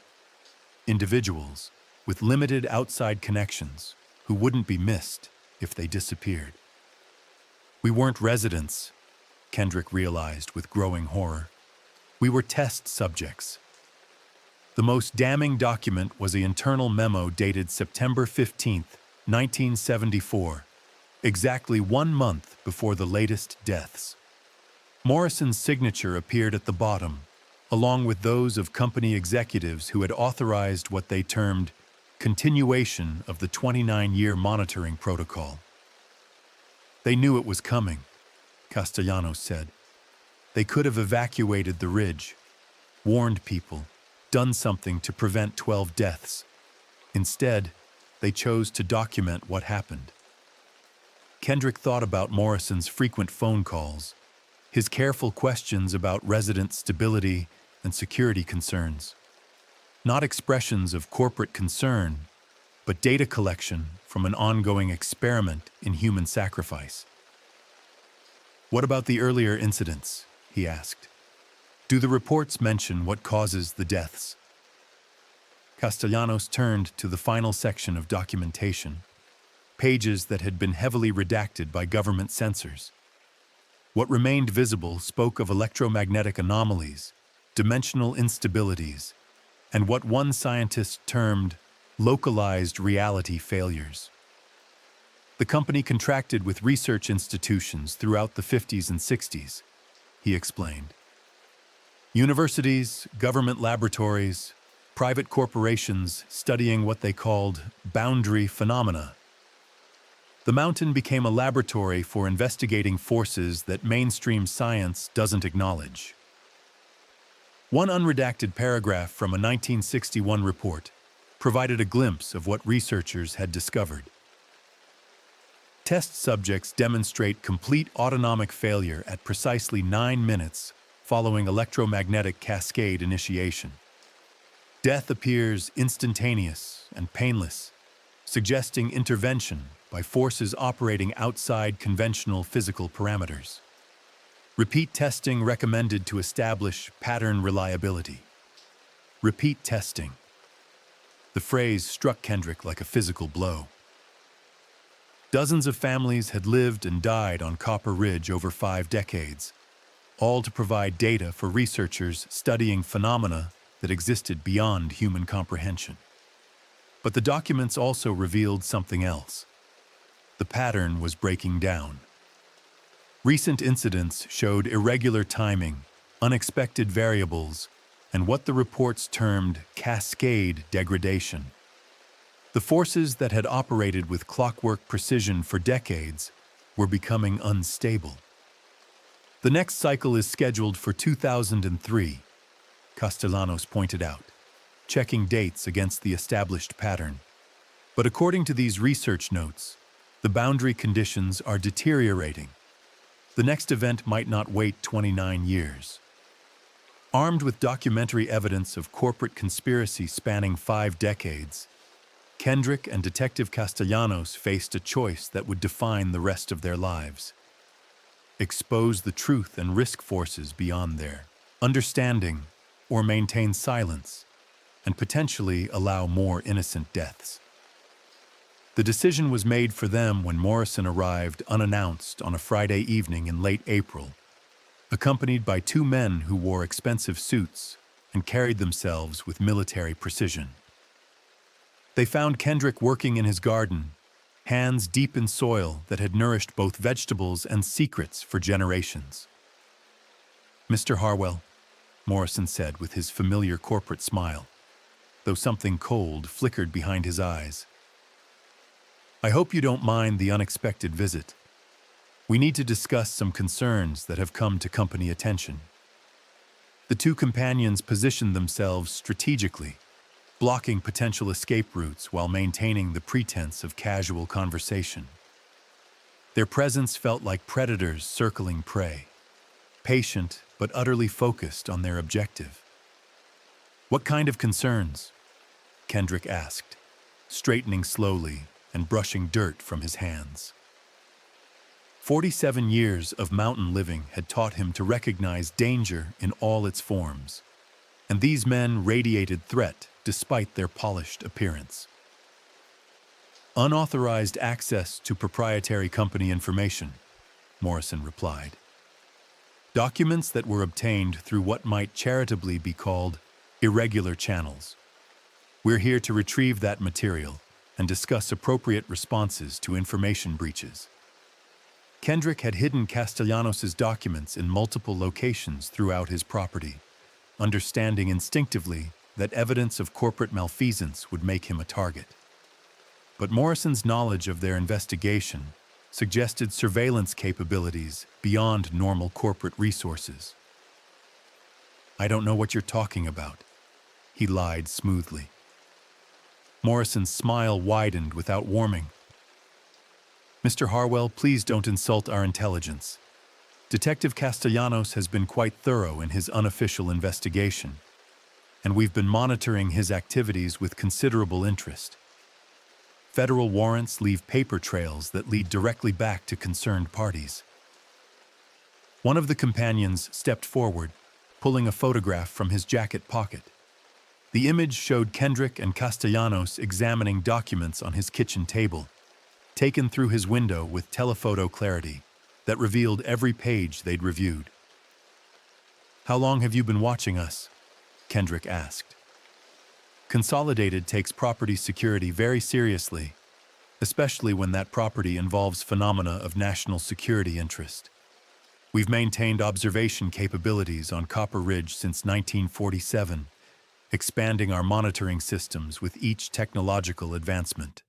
individuals with limited outside connections who wouldn't be missed if they disappeared. "We weren't residents," Kendrick realized with growing horror. "We were test subjects." The most damning document was an internal memo dated September 15, 1974, exactly 1 month before the latest deaths. Morrison's signature appeared at the bottom, along with those of company executives who had authorized what they termed continuation of the 29-year monitoring protocol. "They knew it was coming," Castellanos said. "They could have evacuated the ridge, warned people, done something to prevent 12 deaths. Instead, they chose to document what happened." Kendrick thought about Morrison's frequent phone calls, his careful questions about resident stability and security concerns. Not expressions of corporate concern, but data collection from an ongoing experiment in human sacrifice. "What about the earlier incidents?" he asked. "Do the reports mention what causes the deaths?" Castellanos turned to the final section of documentation, pages that had been heavily redacted by government censors. What remained visible spoke of electromagnetic anomalies, dimensional instabilities, and what one scientist termed localized reality failures. The company contracted with research institutions throughout the 50s and 60s, he explained. Universities, government laboratories, private corporations studying what they called boundary phenomena. The mountain became a laboratory for investigating forces that mainstream science doesn't acknowledge. One unredacted paragraph from a 1961 report provided a glimpse of what researchers had discovered. Test subjects demonstrate complete autonomic failure at precisely 9 minutes following electromagnetic cascade initiation. Death appears instantaneous and painless, suggesting intervention by forces operating outside conventional physical parameters. Repeat testing recommended to establish pattern reliability. Repeat testing. The phrase struck Kendrick like a physical blow. Dozens of families had lived and died on Copper Ridge over 5 decades, all to provide data for researchers studying phenomena that existed beyond human comprehension. But the documents also revealed something else. The pattern was breaking down. Recent incidents showed irregular timing, unexpected variables, and what the reports termed cascade degradation. The forces that had operated with clockwork precision for decades were becoming unstable. The next cycle is scheduled for 2003, Castellanos pointed out, checking dates against the established pattern. But according to these research notes, the boundary conditions are deteriorating. The next event might not wait 29 years. Armed with documentary evidence of corporate conspiracy spanning 5 decades, Kendrick and Detective Castellanos faced a choice that would define the rest of their lives. Expose the truth and risk forces beyond their understanding, or maintain silence, and potentially allow more innocent deaths. The decision was made for them when Morrison arrived unannounced on a Friday evening in late April, accompanied by 2 men who wore expensive suits and carried themselves with military precision. They found Kendrick working in his garden, hands deep in soil that had nourished both vegetables and secrets for generations. "Mr. Harwell," Morrison said with his familiar corporate smile, though something cold flickered behind his eyes. "I hope you don't mind the unexpected visit. We need to discuss some concerns that have come to company attention." The 2 companions positioned themselves strategically, blocking potential escape routes while maintaining the pretense of casual conversation. Their presence felt like predators circling prey, patient but utterly focused on their objective. "What kind of concerns?" Kendrick asked, straightening slowly and brushing dirt from his hands. 47 years of mountain living had taught him to recognize danger in all its forms, and these men radiated threat despite their polished appearance. "Unauthorized access to proprietary company information," Morrison replied. "Documents that were obtained through what might charitably be called irregular channels. We're here to retrieve that material and discuss appropriate responses to information breaches." Kendrick had hidden Castellanos' documents in multiple locations throughout his property, understanding instinctively that evidence of corporate malfeasance would make him a target. But Morrison's knowledge of their investigation suggested surveillance capabilities beyond normal corporate resources. "I don't know what you're talking about," he lied smoothly. Morrison's smile widened without warming. Mr. Harwell, please don't insult our intelligence. Detective Castellanos has been quite thorough in his unofficial investigation, and we've been monitoring his activities with considerable interest. Federal warrants leave paper trails that lead directly back to concerned parties. One of the companions stepped forward, pulling a photograph from his jacket pocket. The image showed Kendrick and Castellanos examining documents on his kitchen table, taken through his window with telephoto clarity that revealed every page they'd reviewed. "How long have you been watching us?" Kendrick asked. Consolidated takes property security very seriously, especially when that property involves phenomena of national security interest. We've maintained observation capabilities on Copper Ridge since 1947, expanding our monitoring systems with each technological advancement.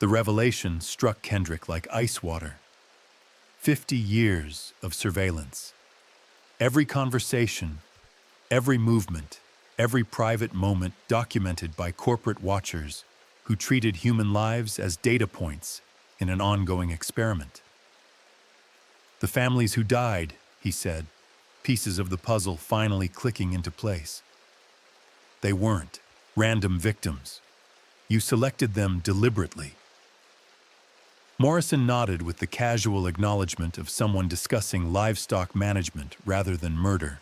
The revelation struck Kendrick like ice water. 50 years of surveillance. Every conversation, every movement, every private moment documented by corporate watchers who treated human lives as data points in an ongoing experiment. "The families who died," he said, pieces of the puzzle finally clicking into place. "They weren't random victims. You selected them deliberately." Morrison nodded with the casual acknowledgement of someone discussing livestock management rather than murder.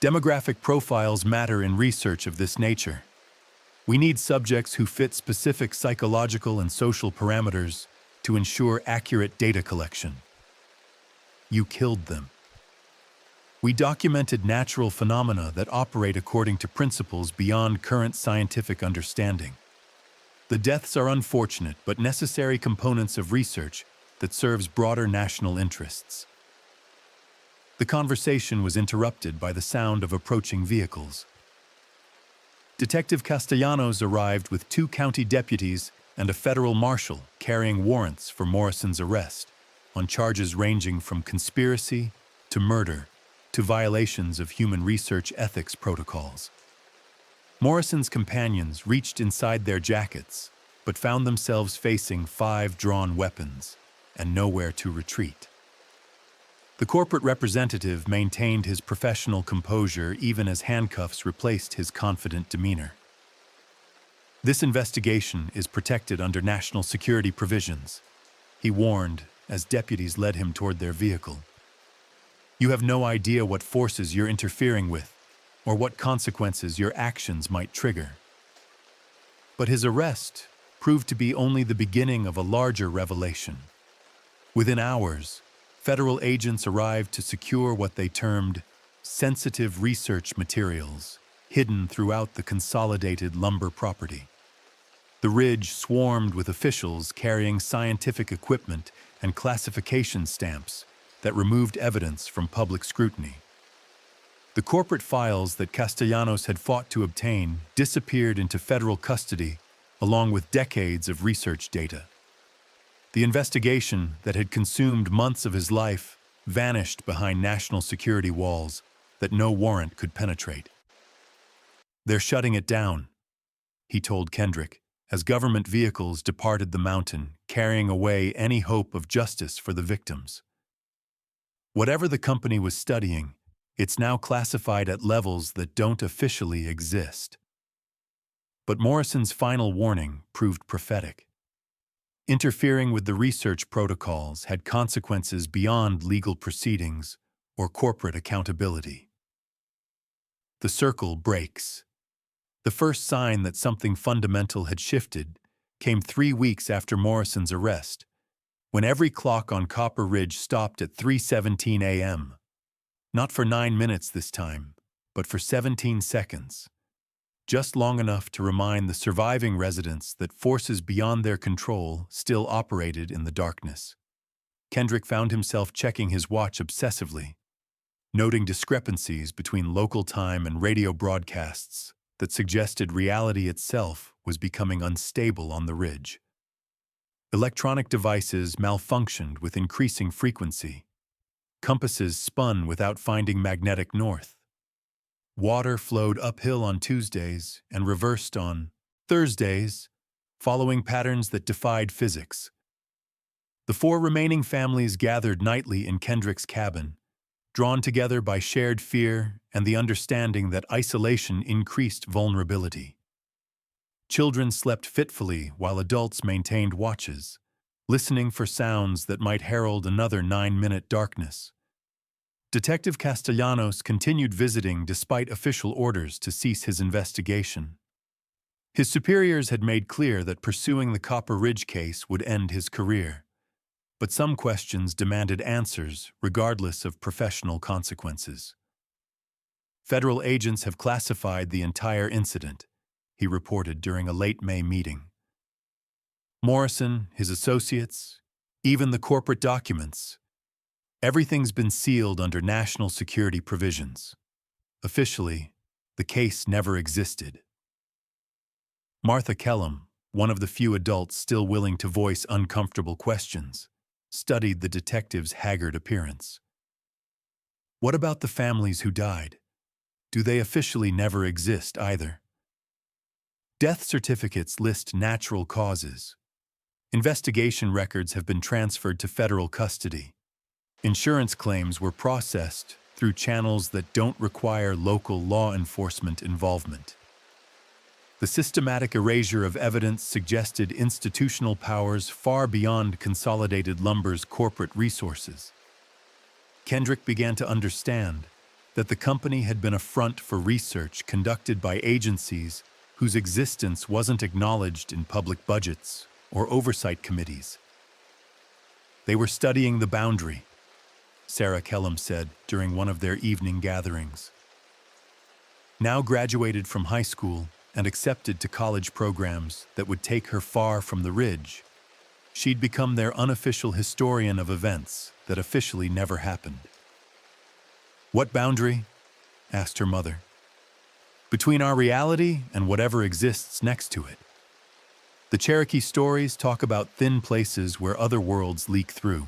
"Demographic profiles matter in research of this nature. We need subjects who fit specific psychological and social parameters to ensure accurate data collection. You killed them. We documented natural phenomena that operate according to principles beyond current scientific understanding. The deaths are unfortunate but necessary components of research that serves broader national interests." The conversation was interrupted by the sound of approaching vehicles. Detective Castellanos arrived with 2 county deputies and a federal marshal carrying warrants for Morrison's arrest, on charges ranging from conspiracy to murder to violations of human research ethics protocols. Morrison's companions reached inside their jackets, but found themselves facing 5 drawn weapons and nowhere to retreat. The corporate representative maintained his professional composure even as handcuffs replaced his confident demeanor. "This investigation is protected under national security provisions," he warned as deputies led him toward their vehicle. "You have no idea what forces you're interfering with, or what consequences your actions might trigger." But his arrest proved to be only the beginning of a larger revelation. Within hours, federal agents arrived to secure what they termed sensitive research materials hidden throughout the consolidated lumber property. The ridge swarmed with officials carrying scientific equipment and classification stamps that removed evidence from public scrutiny. The corporate files that Castellanos had fought to obtain disappeared into federal custody along with decades of research data. The investigation that had consumed months of his life vanished behind national security walls that no warrant could penetrate. "They're shutting it down," he told Kendrick, as government vehicles departed the mountain, carrying away any hope of justice for the victims. Whatever the company was studying, it's now classified at levels that don't officially exist. But Morrison's final warning proved prophetic. Interfering with the research protocols had consequences beyond legal proceedings or corporate accountability. The circle breaks. The first sign that something fundamental had shifted came 3 weeks after Morrison's arrest, when every clock on Copper Ridge stopped at 3:17 a.m. Not for 9 minutes this time, but for 17 seconds. Just long enough to remind the surviving residents that forces beyond their control still operated in the darkness. Kendrick found himself checking his watch obsessively, noting discrepancies between local time and radio broadcasts that suggested reality itself was becoming unstable on the ridge. Electronic devices malfunctioned with increasing frequency. Compasses spun without finding magnetic north. Water flowed uphill on Tuesdays and reversed on Thursdays, following patterns that defied physics, The four remaining families gathered nightly in Kendrick's cabin, drawn together by shared fear and the understanding that isolation increased vulnerability. Children slept fitfully while adults maintained watches, listening for sounds that might herald another 9-minute darkness. Detective Castellanos continued visiting despite official orders to cease his investigation. His superiors had made clear that pursuing the Copper Ridge case would end his career, but some questions demanded answers regardless of professional consequences. Federal agents have classified the entire incident, he reported during a late May meeting. Morrison, his associates, even the corporate documents, everything's been sealed under national security provisions. Officially, the case never existed. Martha Kellum, one of the few adults still willing to voice uncomfortable questions, studied the detective's haggard appearance. What about the families who died? Do they officially never exist either? Death certificates list natural causes. Investigation records have been transferred to federal custody. Insurance claims were processed through channels that don't require local law enforcement involvement. The systematic erasure of evidence suggested institutional powers far beyond Consolidated Lumber's corporate resources. Kendrick began to understand that the company had been a front for research conducted by agencies whose existence wasn't acknowledged in public budgets or oversight committees. They were studying the boundary, Sarah Kellum said during one of their evening gatherings. Now graduated from high school and accepted to college programs that would take her far from the ridge, she'd become their unofficial historian of events that officially never happened. What boundary? Asked her mother. Between our reality and whatever exists next to it. The Cherokee stories talk about thin places where other worlds leak through.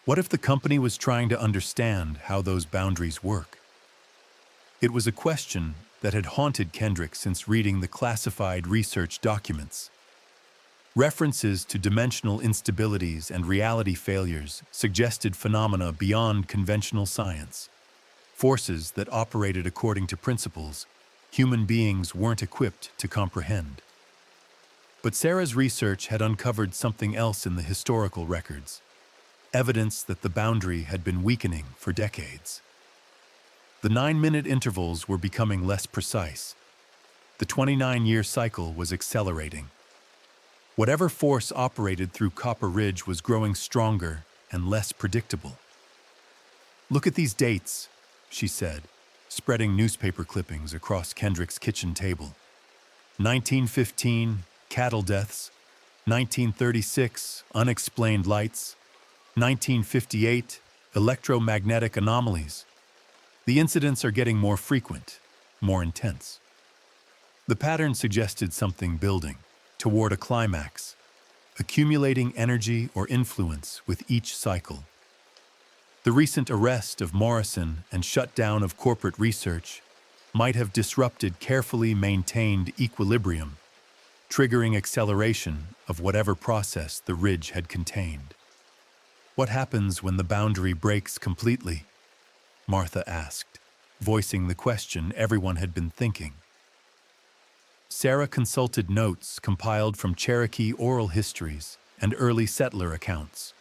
What if the company was trying to understand how those boundaries work? It was a question that had haunted Kendrick since reading the classified research documents. References to dimensional instabilities and reality failures suggested phenomena beyond conventional science, forces that operated according to principles human beings weren't equipped to comprehend. But Sarah's research had uncovered something else in the historical records, evidence that the boundary had been weakening for decades. The 9-minute intervals were becoming less precise. The 29-year cycle was accelerating. Whatever force operated through Copper Ridge was growing stronger and less predictable. Look at these dates, she said, spreading newspaper clippings across Kendrick's kitchen table. 1915, cattle deaths. 1936, unexplained lights. 1958, electromagnetic anomalies. The incidents are getting more frequent, more intense. The pattern suggested something building toward a climax, accumulating energy or influence with each cycle. The recent arrest of Morrison and shutdown of corporate research might have disrupted carefully maintained equilibrium, triggering acceleration of whatever process the ridge had contained. What happens when the boundary breaks completely? Martha asked, voicing the question everyone had been thinking. Sarah consulted notes compiled from Cherokee oral histories and early settler accounts.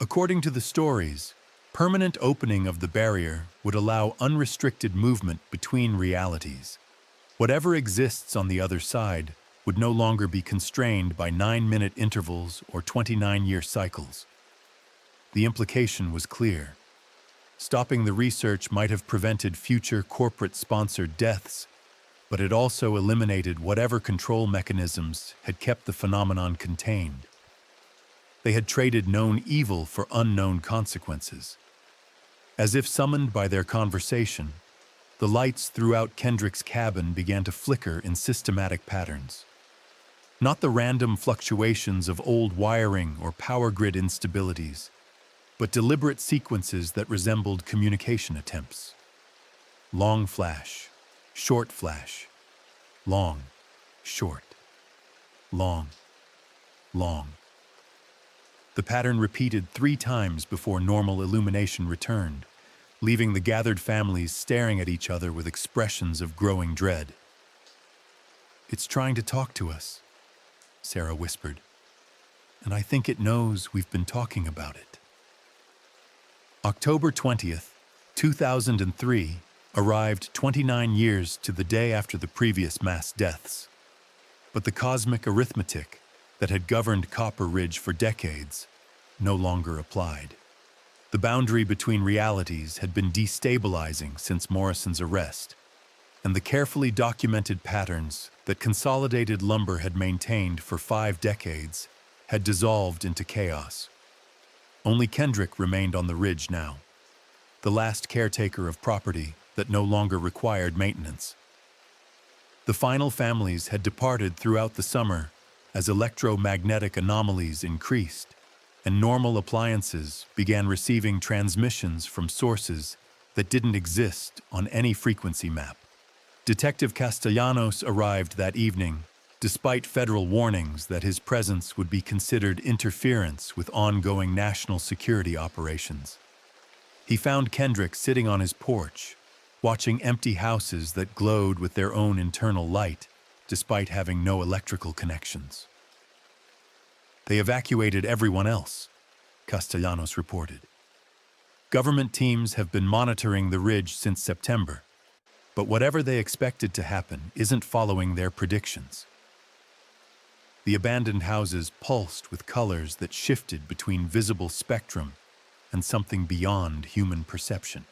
According to the stories, permanent opening of the barrier would allow unrestricted movement between realities. Whatever exists on the other side would no longer be constrained by 9-minute intervals or 29-year cycles. The implication was clear. Stopping the research might have prevented future corporate-sponsored deaths, but it also eliminated whatever control mechanisms had kept the phenomenon contained. They had traded known evil for unknown consequences. As if summoned by their conversation, the lights throughout Kendrick's cabin began to flicker in systematic patterns. Not the random fluctuations of old wiring or power grid instabilities, but deliberate sequences that resembled communication attempts. Long flash, short flash, long, short, long, long. The pattern repeated 3 times before normal illumination returned, leaving the gathered families staring at each other with expressions of growing dread. "It's trying to talk to us," Sarah whispered, "and I think it knows we've been talking about it." October 20th, 2003, arrived 29 years to the day after the previous mass deaths. But the cosmic arithmetic that had governed Copper Ridge for decades no longer applied. The boundary between realities had been destabilizing since Morrison's arrest, and the carefully documented patterns that Consolidated Lumber had maintained for 5 decades had dissolved into chaos. Only Kendrick remained on the ridge now, the last caretaker of property that no longer required maintenance. The final families had departed throughout the summer as electromagnetic anomalies increased, and normal appliances began receiving transmissions from sources that didn't exist on any frequency map. Detective Castellanos arrived that evening, despite federal warnings that his presence would be considered interference with ongoing national security operations. He found Kendrick sitting on his porch, watching empty houses that glowed with their own internal light, despite having no electrical connections. "They evacuated everyone else," Castellanos reported. "Government teams have been monitoring the ridge since September, but whatever they expected to happen isn't following their predictions." The abandoned houses pulsed with colors that shifted between visible spectrum and something beyond human perception.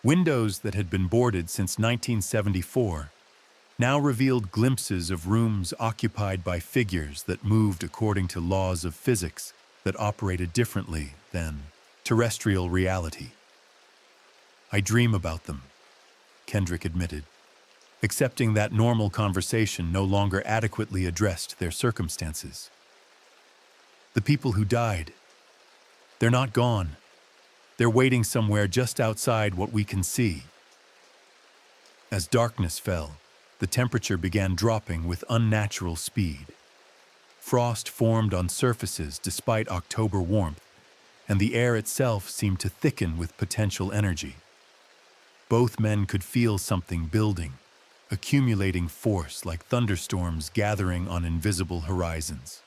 Windows that had been boarded since 1974 now revealed glimpses of rooms occupied by figures that moved according to laws of physics that operated differently than terrestrial reality. "I dream about them," Kendrick admitted, accepting that normal conversation no longer adequately addressed their circumstances. "The people who died, they're not gone. They're waiting somewhere just outside what we can see." As darkness fell, the temperature began dropping with unnatural speed. Frost formed on surfaces despite October warmth, and the air itself seemed to thicken with potential energy. Both men could feel something building, accumulating force like thunderstorms gathering on invisible horizons.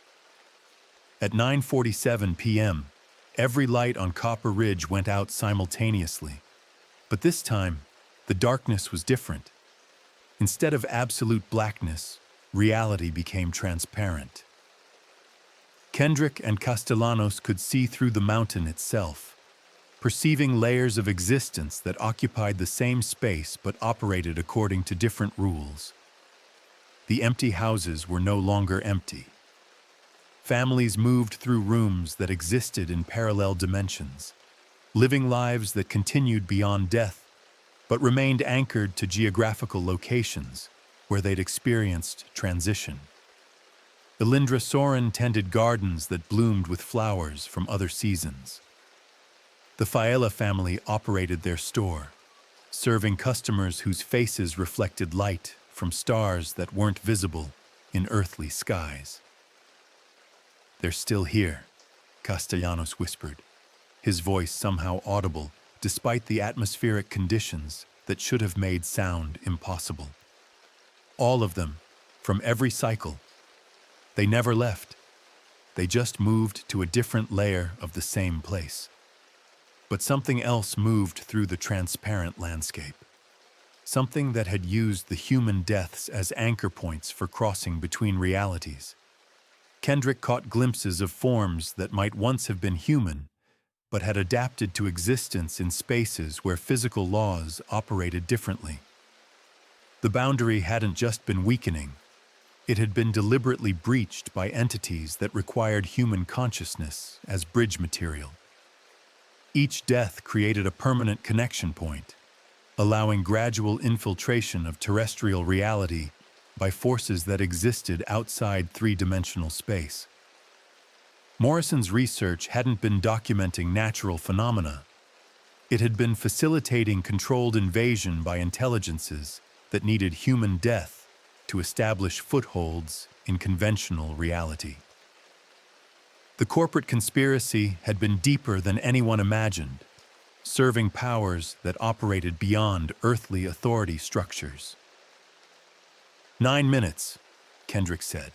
At 9:47 p.m., every light on Copper Ridge went out simultaneously. But this time, the darkness was different. Instead of absolute blackness, reality became transparent. Kendrick and Castellanos could see through the mountain itself, perceiving layers of existence that occupied the same space but operated according to different rules. The empty houses were no longer empty. Families moved through rooms that existed in parallel dimensions, living lives that continued beyond death, but remained anchored to geographical locations where they'd experienced transition. Elindra Soren tended gardens that bloomed with flowers from other seasons. The Faella family operated their store, serving customers whose faces reflected light from stars that weren't visible in earthly skies. "They're still here," Castellanos whispered, his voice somehow audible despite the atmospheric conditions that should have made sound impossible. "All of them, from every cycle. They never left. They just moved to a different layer of the same place." But something else moved through the transparent landscape. Something that had used the human deaths as anchor points for crossing between realities. Kendrick caught glimpses of forms that might once have been human, but had adapted to existence in spaces where physical laws operated differently. The boundary hadn't just been weakening. It had been deliberately breached by entities that required human consciousness as bridge material. Each death created a permanent connection point, allowing gradual infiltration of terrestrial reality by forces that existed outside three-dimensional space. Morrison's research hadn't been documenting natural phenomena. It had been facilitating controlled invasion by intelligences that needed human death to establish footholds in conventional reality. The corporate conspiracy had been deeper than anyone imagined, serving powers that operated beyond earthly authority structures. 9 minutes, Kendrick said,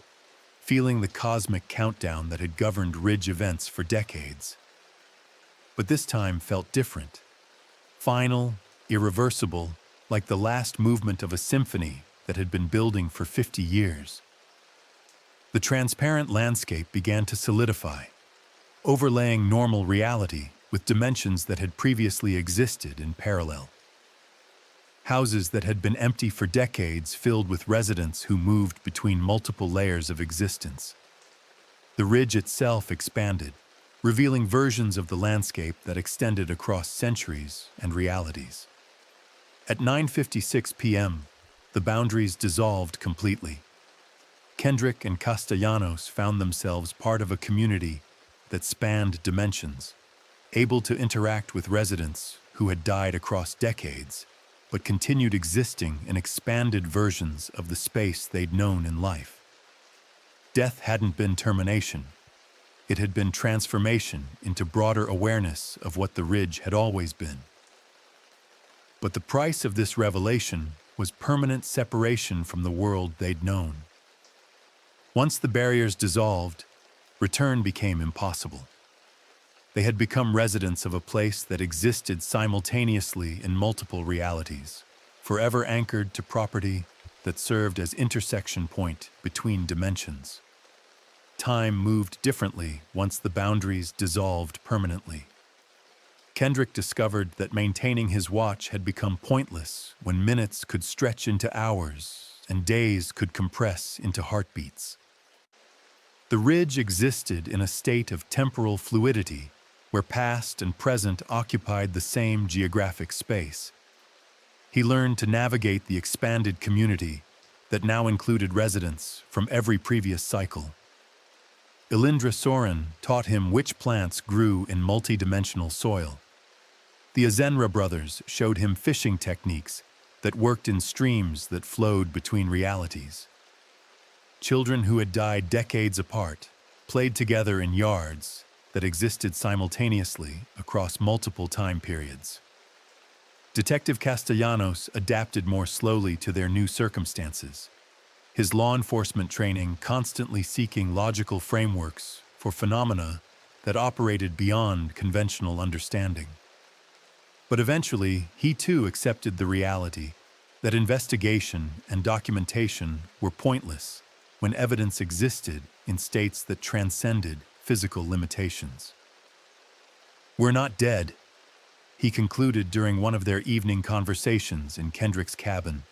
feeling the cosmic countdown that had governed Ridge events for decades. But this time felt different. Final, irreversible, like the last movement of a symphony that had been building for 50 years. The transparent landscape began to solidify, overlaying normal reality with dimensions that had previously existed in parallel. Houses that had been empty for decades filled with residents who moved between multiple layers of existence. The ridge itself expanded, revealing versions of the landscape that extended across centuries and realities. At 9:56 p.m., the boundaries dissolved completely. Kendrick and Castellanos found themselves part of a community that spanned dimensions, able to interact with residents who had died across decades, but continued existing in expanded versions of the space they'd known in life. Death hadn't been termination. It had been transformation into broader awareness of what the ridge had always been. But the price of this revelation was permanent separation from the world they'd known. Once the barriers dissolved, return became impossible. They had become residents of a place that existed simultaneously in multiple realities, forever anchored to property that served as intersection point between dimensions. Time moved differently once the boundaries dissolved permanently. Kendrick discovered that maintaining his watch had become pointless when minutes could stretch into hours and days could compress into heartbeats. The ridge existed in a state of temporal fluidity where past and present occupied the same geographic space. He learned to navigate the expanded community that now included residents from every previous cycle. Ilindra Soren taught him which plants grew in multidimensional soil. The Azenra brothers showed him fishing techniques that worked in streams that flowed between realities. Children who had died decades apart played together in yards that existed simultaneously across multiple time periods. Detective Castellanos adapted more slowly to their new circumstances, his law enforcement training constantly seeking logical frameworks for phenomena that operated beyond conventional understanding. But eventually, he too accepted the reality that investigation and documentation were pointless when evidence existed in states that transcended physical limitations. "We're not dead," he concluded during one of their evening conversations in Kendrick's cabin,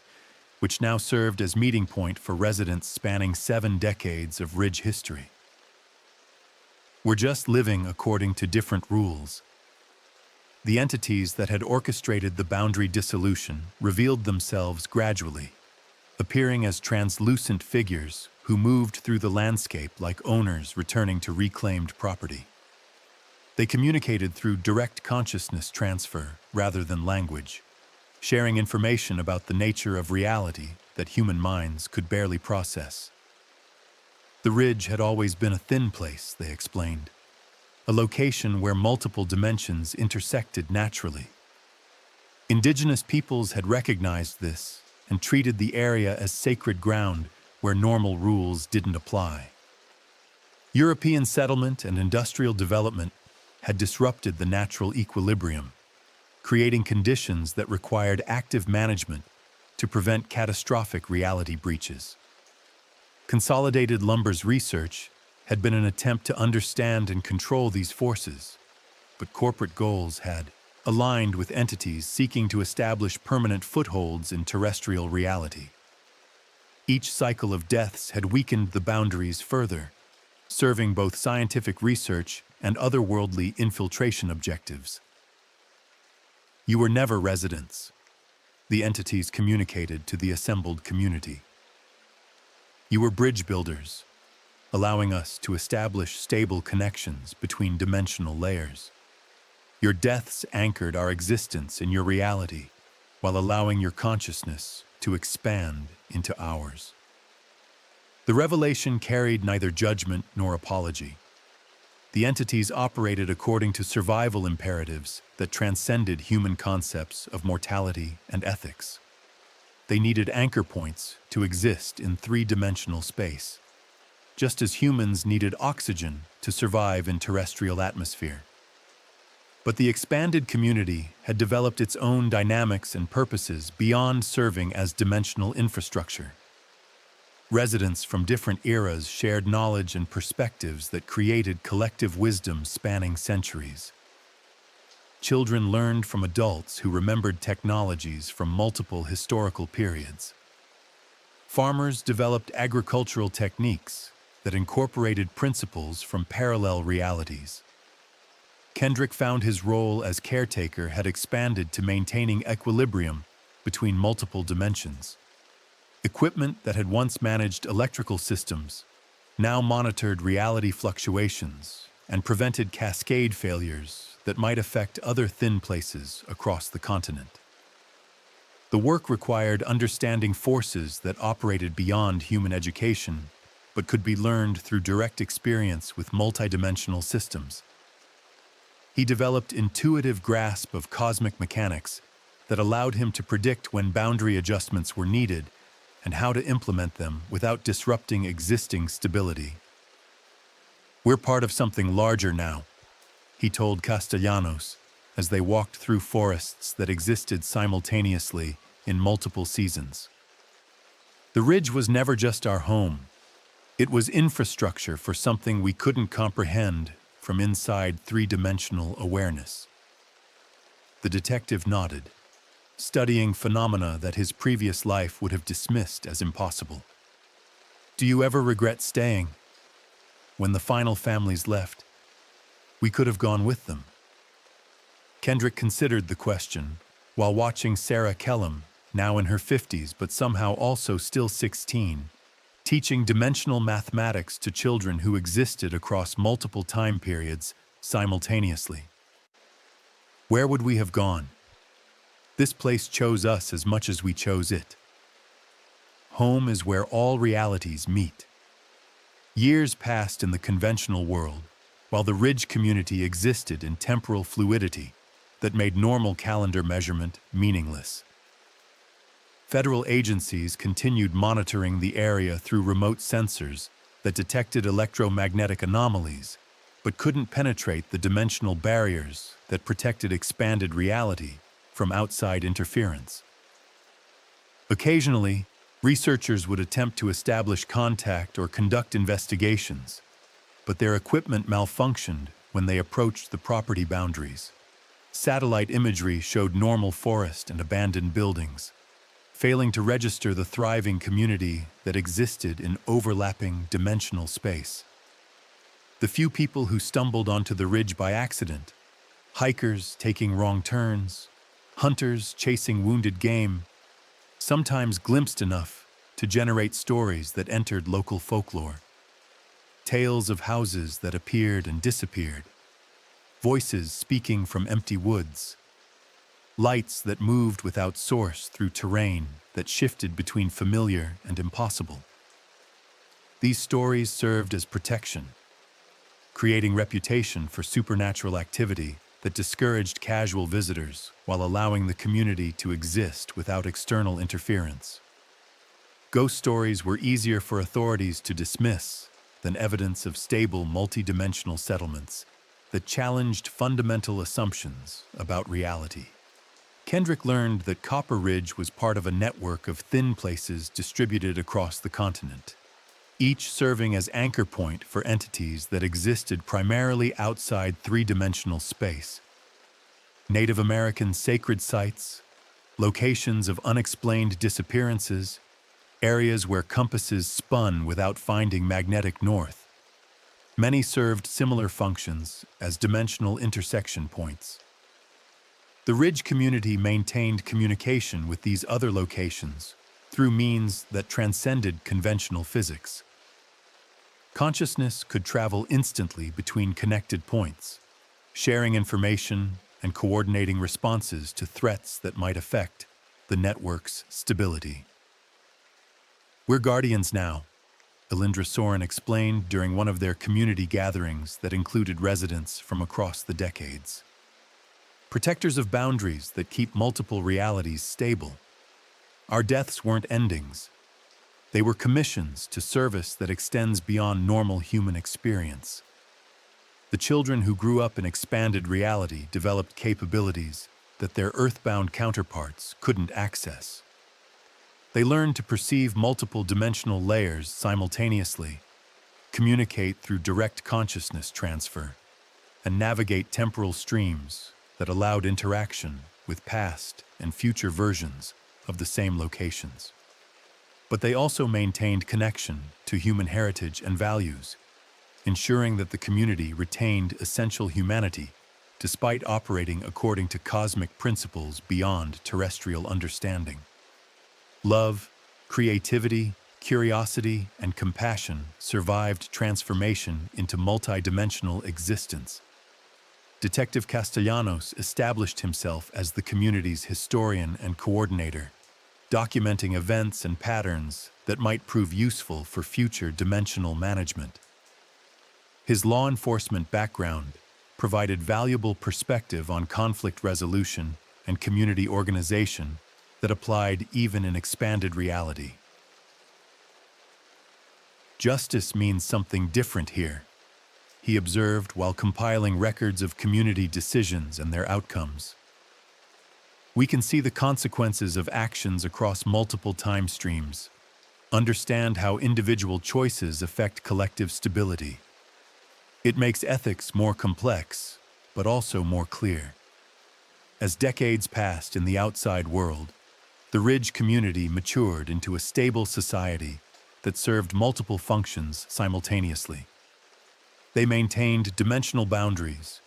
which now served as meeting point for residents spanning 7 decades of ridge history. "We're just living according to different rules." The entities that had orchestrated the boundary dissolution revealed themselves gradually, appearing as translucent figures who moved through the landscape like owners returning to reclaimed property. They communicated through direct consciousness transfer rather than language, sharing information about the nature of reality that human minds could barely process. The ridge had always been a thin place, they explained, a location where multiple dimensions intersected naturally. Indigenous peoples had recognized this and treated the area as sacred ground where normal rules didn't apply. European settlement and industrial development had disrupted the natural equilibrium, creating conditions that required active management to prevent catastrophic reality breaches. Consolidated Lumber's research had been an attempt to understand and control these forces, but corporate goals had aligned with entities seeking to establish permanent footholds in terrestrial reality. Each cycle of deaths had weakened the boundaries further, serving both scientific research and otherworldly infiltration objectives. "You were never residents," the entities communicated to the assembled community. "You were bridge builders, allowing us to establish stable connections between dimensional layers. Your deaths anchored our existence in your reality, while allowing your consciousness to expand into ours." The revelation carried neither judgment nor apology. The entities operated according to survival imperatives that transcended human concepts of mortality and ethics. They needed anchor points to exist in three-dimensional space, just as humans needed oxygen to survive in terrestrial atmosphere. But the expanded community had developed its own dynamics and purposes beyond serving as dimensional infrastructure. Residents from different eras shared knowledge and perspectives that created collective wisdom spanning centuries. Children learned from adults who remembered technologies from multiple historical periods. Farmers developed agricultural techniques that incorporated principles from parallel realities. Kendrick found his role as caretaker had expanded to maintaining equilibrium between multiple dimensions. Equipment that had once managed electrical systems now monitored reality fluctuations and prevented cascade failures that might affect other thin places across the continent. The work required understanding forces that operated beyond human education, but could be learned through direct experience with multidimensional systems. He developed intuitive grasp of cosmic mechanics that allowed him to predict when boundary adjustments were needed and how to implement them without disrupting existing stability. "We're part of something larger now," he told Castellanos as they walked through forests that existed simultaneously in multiple seasons. The ridge was never just our home. It was infrastructure for something we couldn't comprehend from inside three-dimensional awareness. The detective nodded, studying phenomena that his previous life would have dismissed as impossible. "Do you ever regret staying? When the final families left, we could have gone with them." Kendrick considered the question while watching Sarah Kellum, now in her 50s but somehow also still 16, teaching dimensional mathematics to children who existed across multiple time periods simultaneously. Where would we have gone? This place chose us as much as we chose it. Home is where all realities meet. Years passed in the conventional world, while the ridge community existed in temporal fluidity that made normal calendar measurement meaningless. Federal agencies continued monitoring the area through remote sensors that detected electromagnetic anomalies, but couldn't penetrate the dimensional barriers that protected expanded reality from outside interference. Occasionally, researchers would attempt to establish contact or conduct investigations, but their equipment malfunctioned when they approached the property boundaries. Satellite imagery showed normal forest and abandoned buildings, failing to register the thriving community that existed in overlapping dimensional space. The few people who stumbled onto the ridge by accident, hikers taking wrong turns, hunters chasing wounded game, sometimes glimpsed enough to generate stories that entered local folklore. Tales of houses that appeared and disappeared, voices speaking from empty woods, lights that moved without source through terrain that shifted between familiar and impossible. These stories served as protection, creating reputation for supernatural activity that discouraged casual visitors while allowing the community to exist without external interference. Ghost stories were easier for authorities to dismiss than evidence of stable multidimensional settlements that challenged fundamental assumptions about reality. Kendrick learned that Copper Ridge was part of a network of thin places distributed across the continent, each serving as anchor point for entities that existed primarily outside three-dimensional space. Native American sacred sites, locations of unexplained disappearances, areas where compasses spun without finding magnetic north. Many served similar functions as dimensional intersection points. The Ridge community maintained communication with these other locations through means that transcended conventional physics. Consciousness could travel instantly between connected points, sharing information and coordinating responses to threats that might affect the network's stability. "We're guardians now," Elindra Soren explained during one of their community gatherings that included residents from across the decades. Protectors of boundaries that keep multiple realities stable. Our deaths weren't endings. They were commissions to service that extends beyond normal human experience. The children who grew up in expanded reality developed capabilities that their earthbound counterparts couldn't access. They learned to perceive multiple dimensional layers simultaneously, communicate through direct consciousness transfer, and navigate temporal streams that allowed interaction with past and future versions of the same locations. But they also maintained connection to human heritage and values, ensuring that the community retained essential humanity despite operating according to cosmic principles beyond terrestrial understanding. Love, creativity, curiosity, and compassion survived transformation into multidimensional existence. Detective Castellanos established himself as the community's historian and coordinator, documenting events and patterns that might prove useful for future dimensional management. His law enforcement background provided valuable perspective on conflict resolution and community organization that applied even in expanded reality. Justice means something different here, he observed while compiling records of community decisions and their outcomes. We can see the consequences of actions across multiple time streams, understand how individual choices affect collective stability. It makes ethics more complex, but also more clear. As decades passed in the outside world, the Ridge community matured into a stable society that served multiple functions simultaneously. They maintained dimensional boundaries,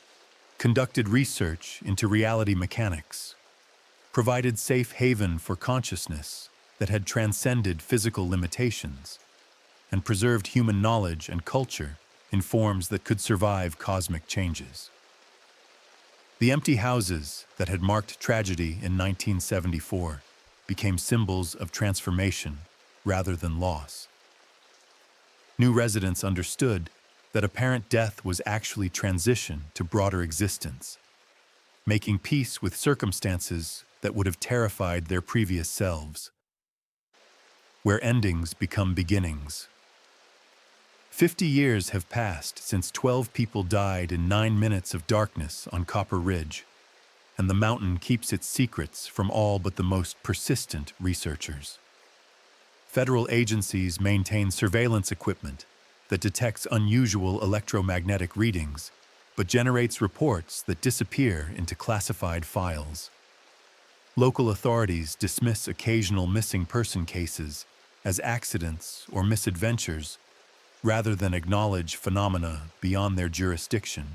conducted research into reality mechanics, provided safe haven for consciousness that had transcended physical limitations, and preserved human knowledge and culture in forms that could survive cosmic changes. The empty houses that had marked tragedy in 1974 became symbols of transformation rather than loss. New residents understood that apparent death was actually transition to broader existence, making peace with circumstances that would have terrified their previous selves. Where endings become beginnings. 50 years have passed since 12 people died in 9 minutes of darkness on Copper Ridge, and the mountain keeps its secrets from all but the most persistent researchers. Federal agencies maintain surveillance equipment that detects unusual electromagnetic readings, but generates reports that disappear into classified files. Local authorities dismiss occasional missing person cases as accidents or misadventures, rather than acknowledge phenomena beyond their jurisdiction.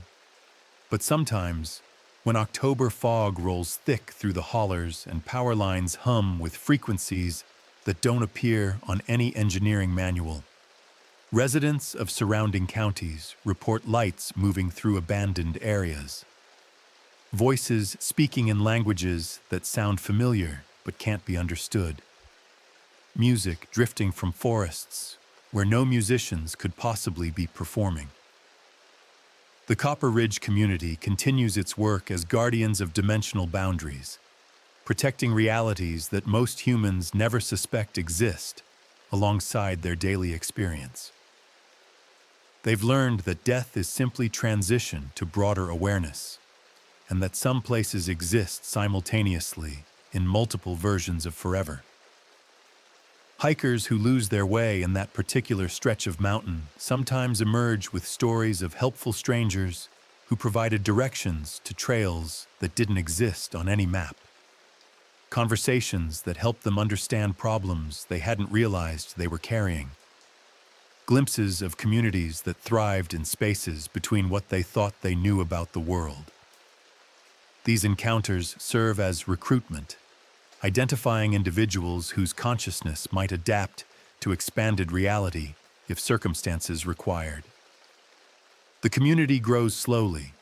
But sometimes, when October fog rolls thick through the hollers and power lines hum with frequencies that don't appear on any engineering manual, residents of surrounding counties report lights moving through abandoned areas, voices speaking in languages that sound familiar but can't be understood, music drifting from forests where no musicians could possibly be performing. The Copper Ridge community continues its work as guardians of dimensional boundaries, protecting realities that most humans never suspect exist alongside their daily experience. They've learned that death is simply transition to broader awareness, and that some places exist simultaneously in multiple versions of forever. Hikers who lose their way in that particular stretch of mountain sometimes emerge with stories of helpful strangers who provided directions to trails that didn't exist on any map. Conversations that helped them understand problems they hadn't realized they were carrying. Glimpses of communities that thrived in spaces between what they thought they knew about the world. These encounters serve as recruitment, identifying individuals whose consciousness might adapt to expanded reality if circumstances required. The community grows slowly,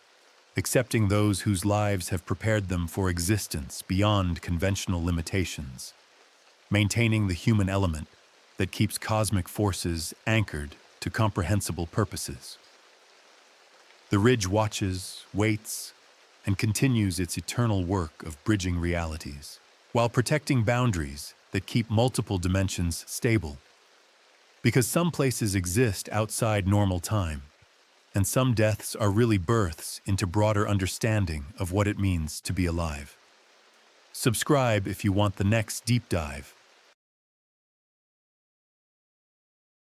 accepting those whose lives have prepared them for existence beyond conventional limitations, maintaining the human element that keeps cosmic forces anchored to comprehensible purposes. The ridge watches, waits, and continues its eternal work of bridging realities, while protecting boundaries that keep multiple dimensions stable. Because some places exist outside normal time, and some deaths are really births into broader understanding of what it means to be alive. Subscribe if you want the next deep dive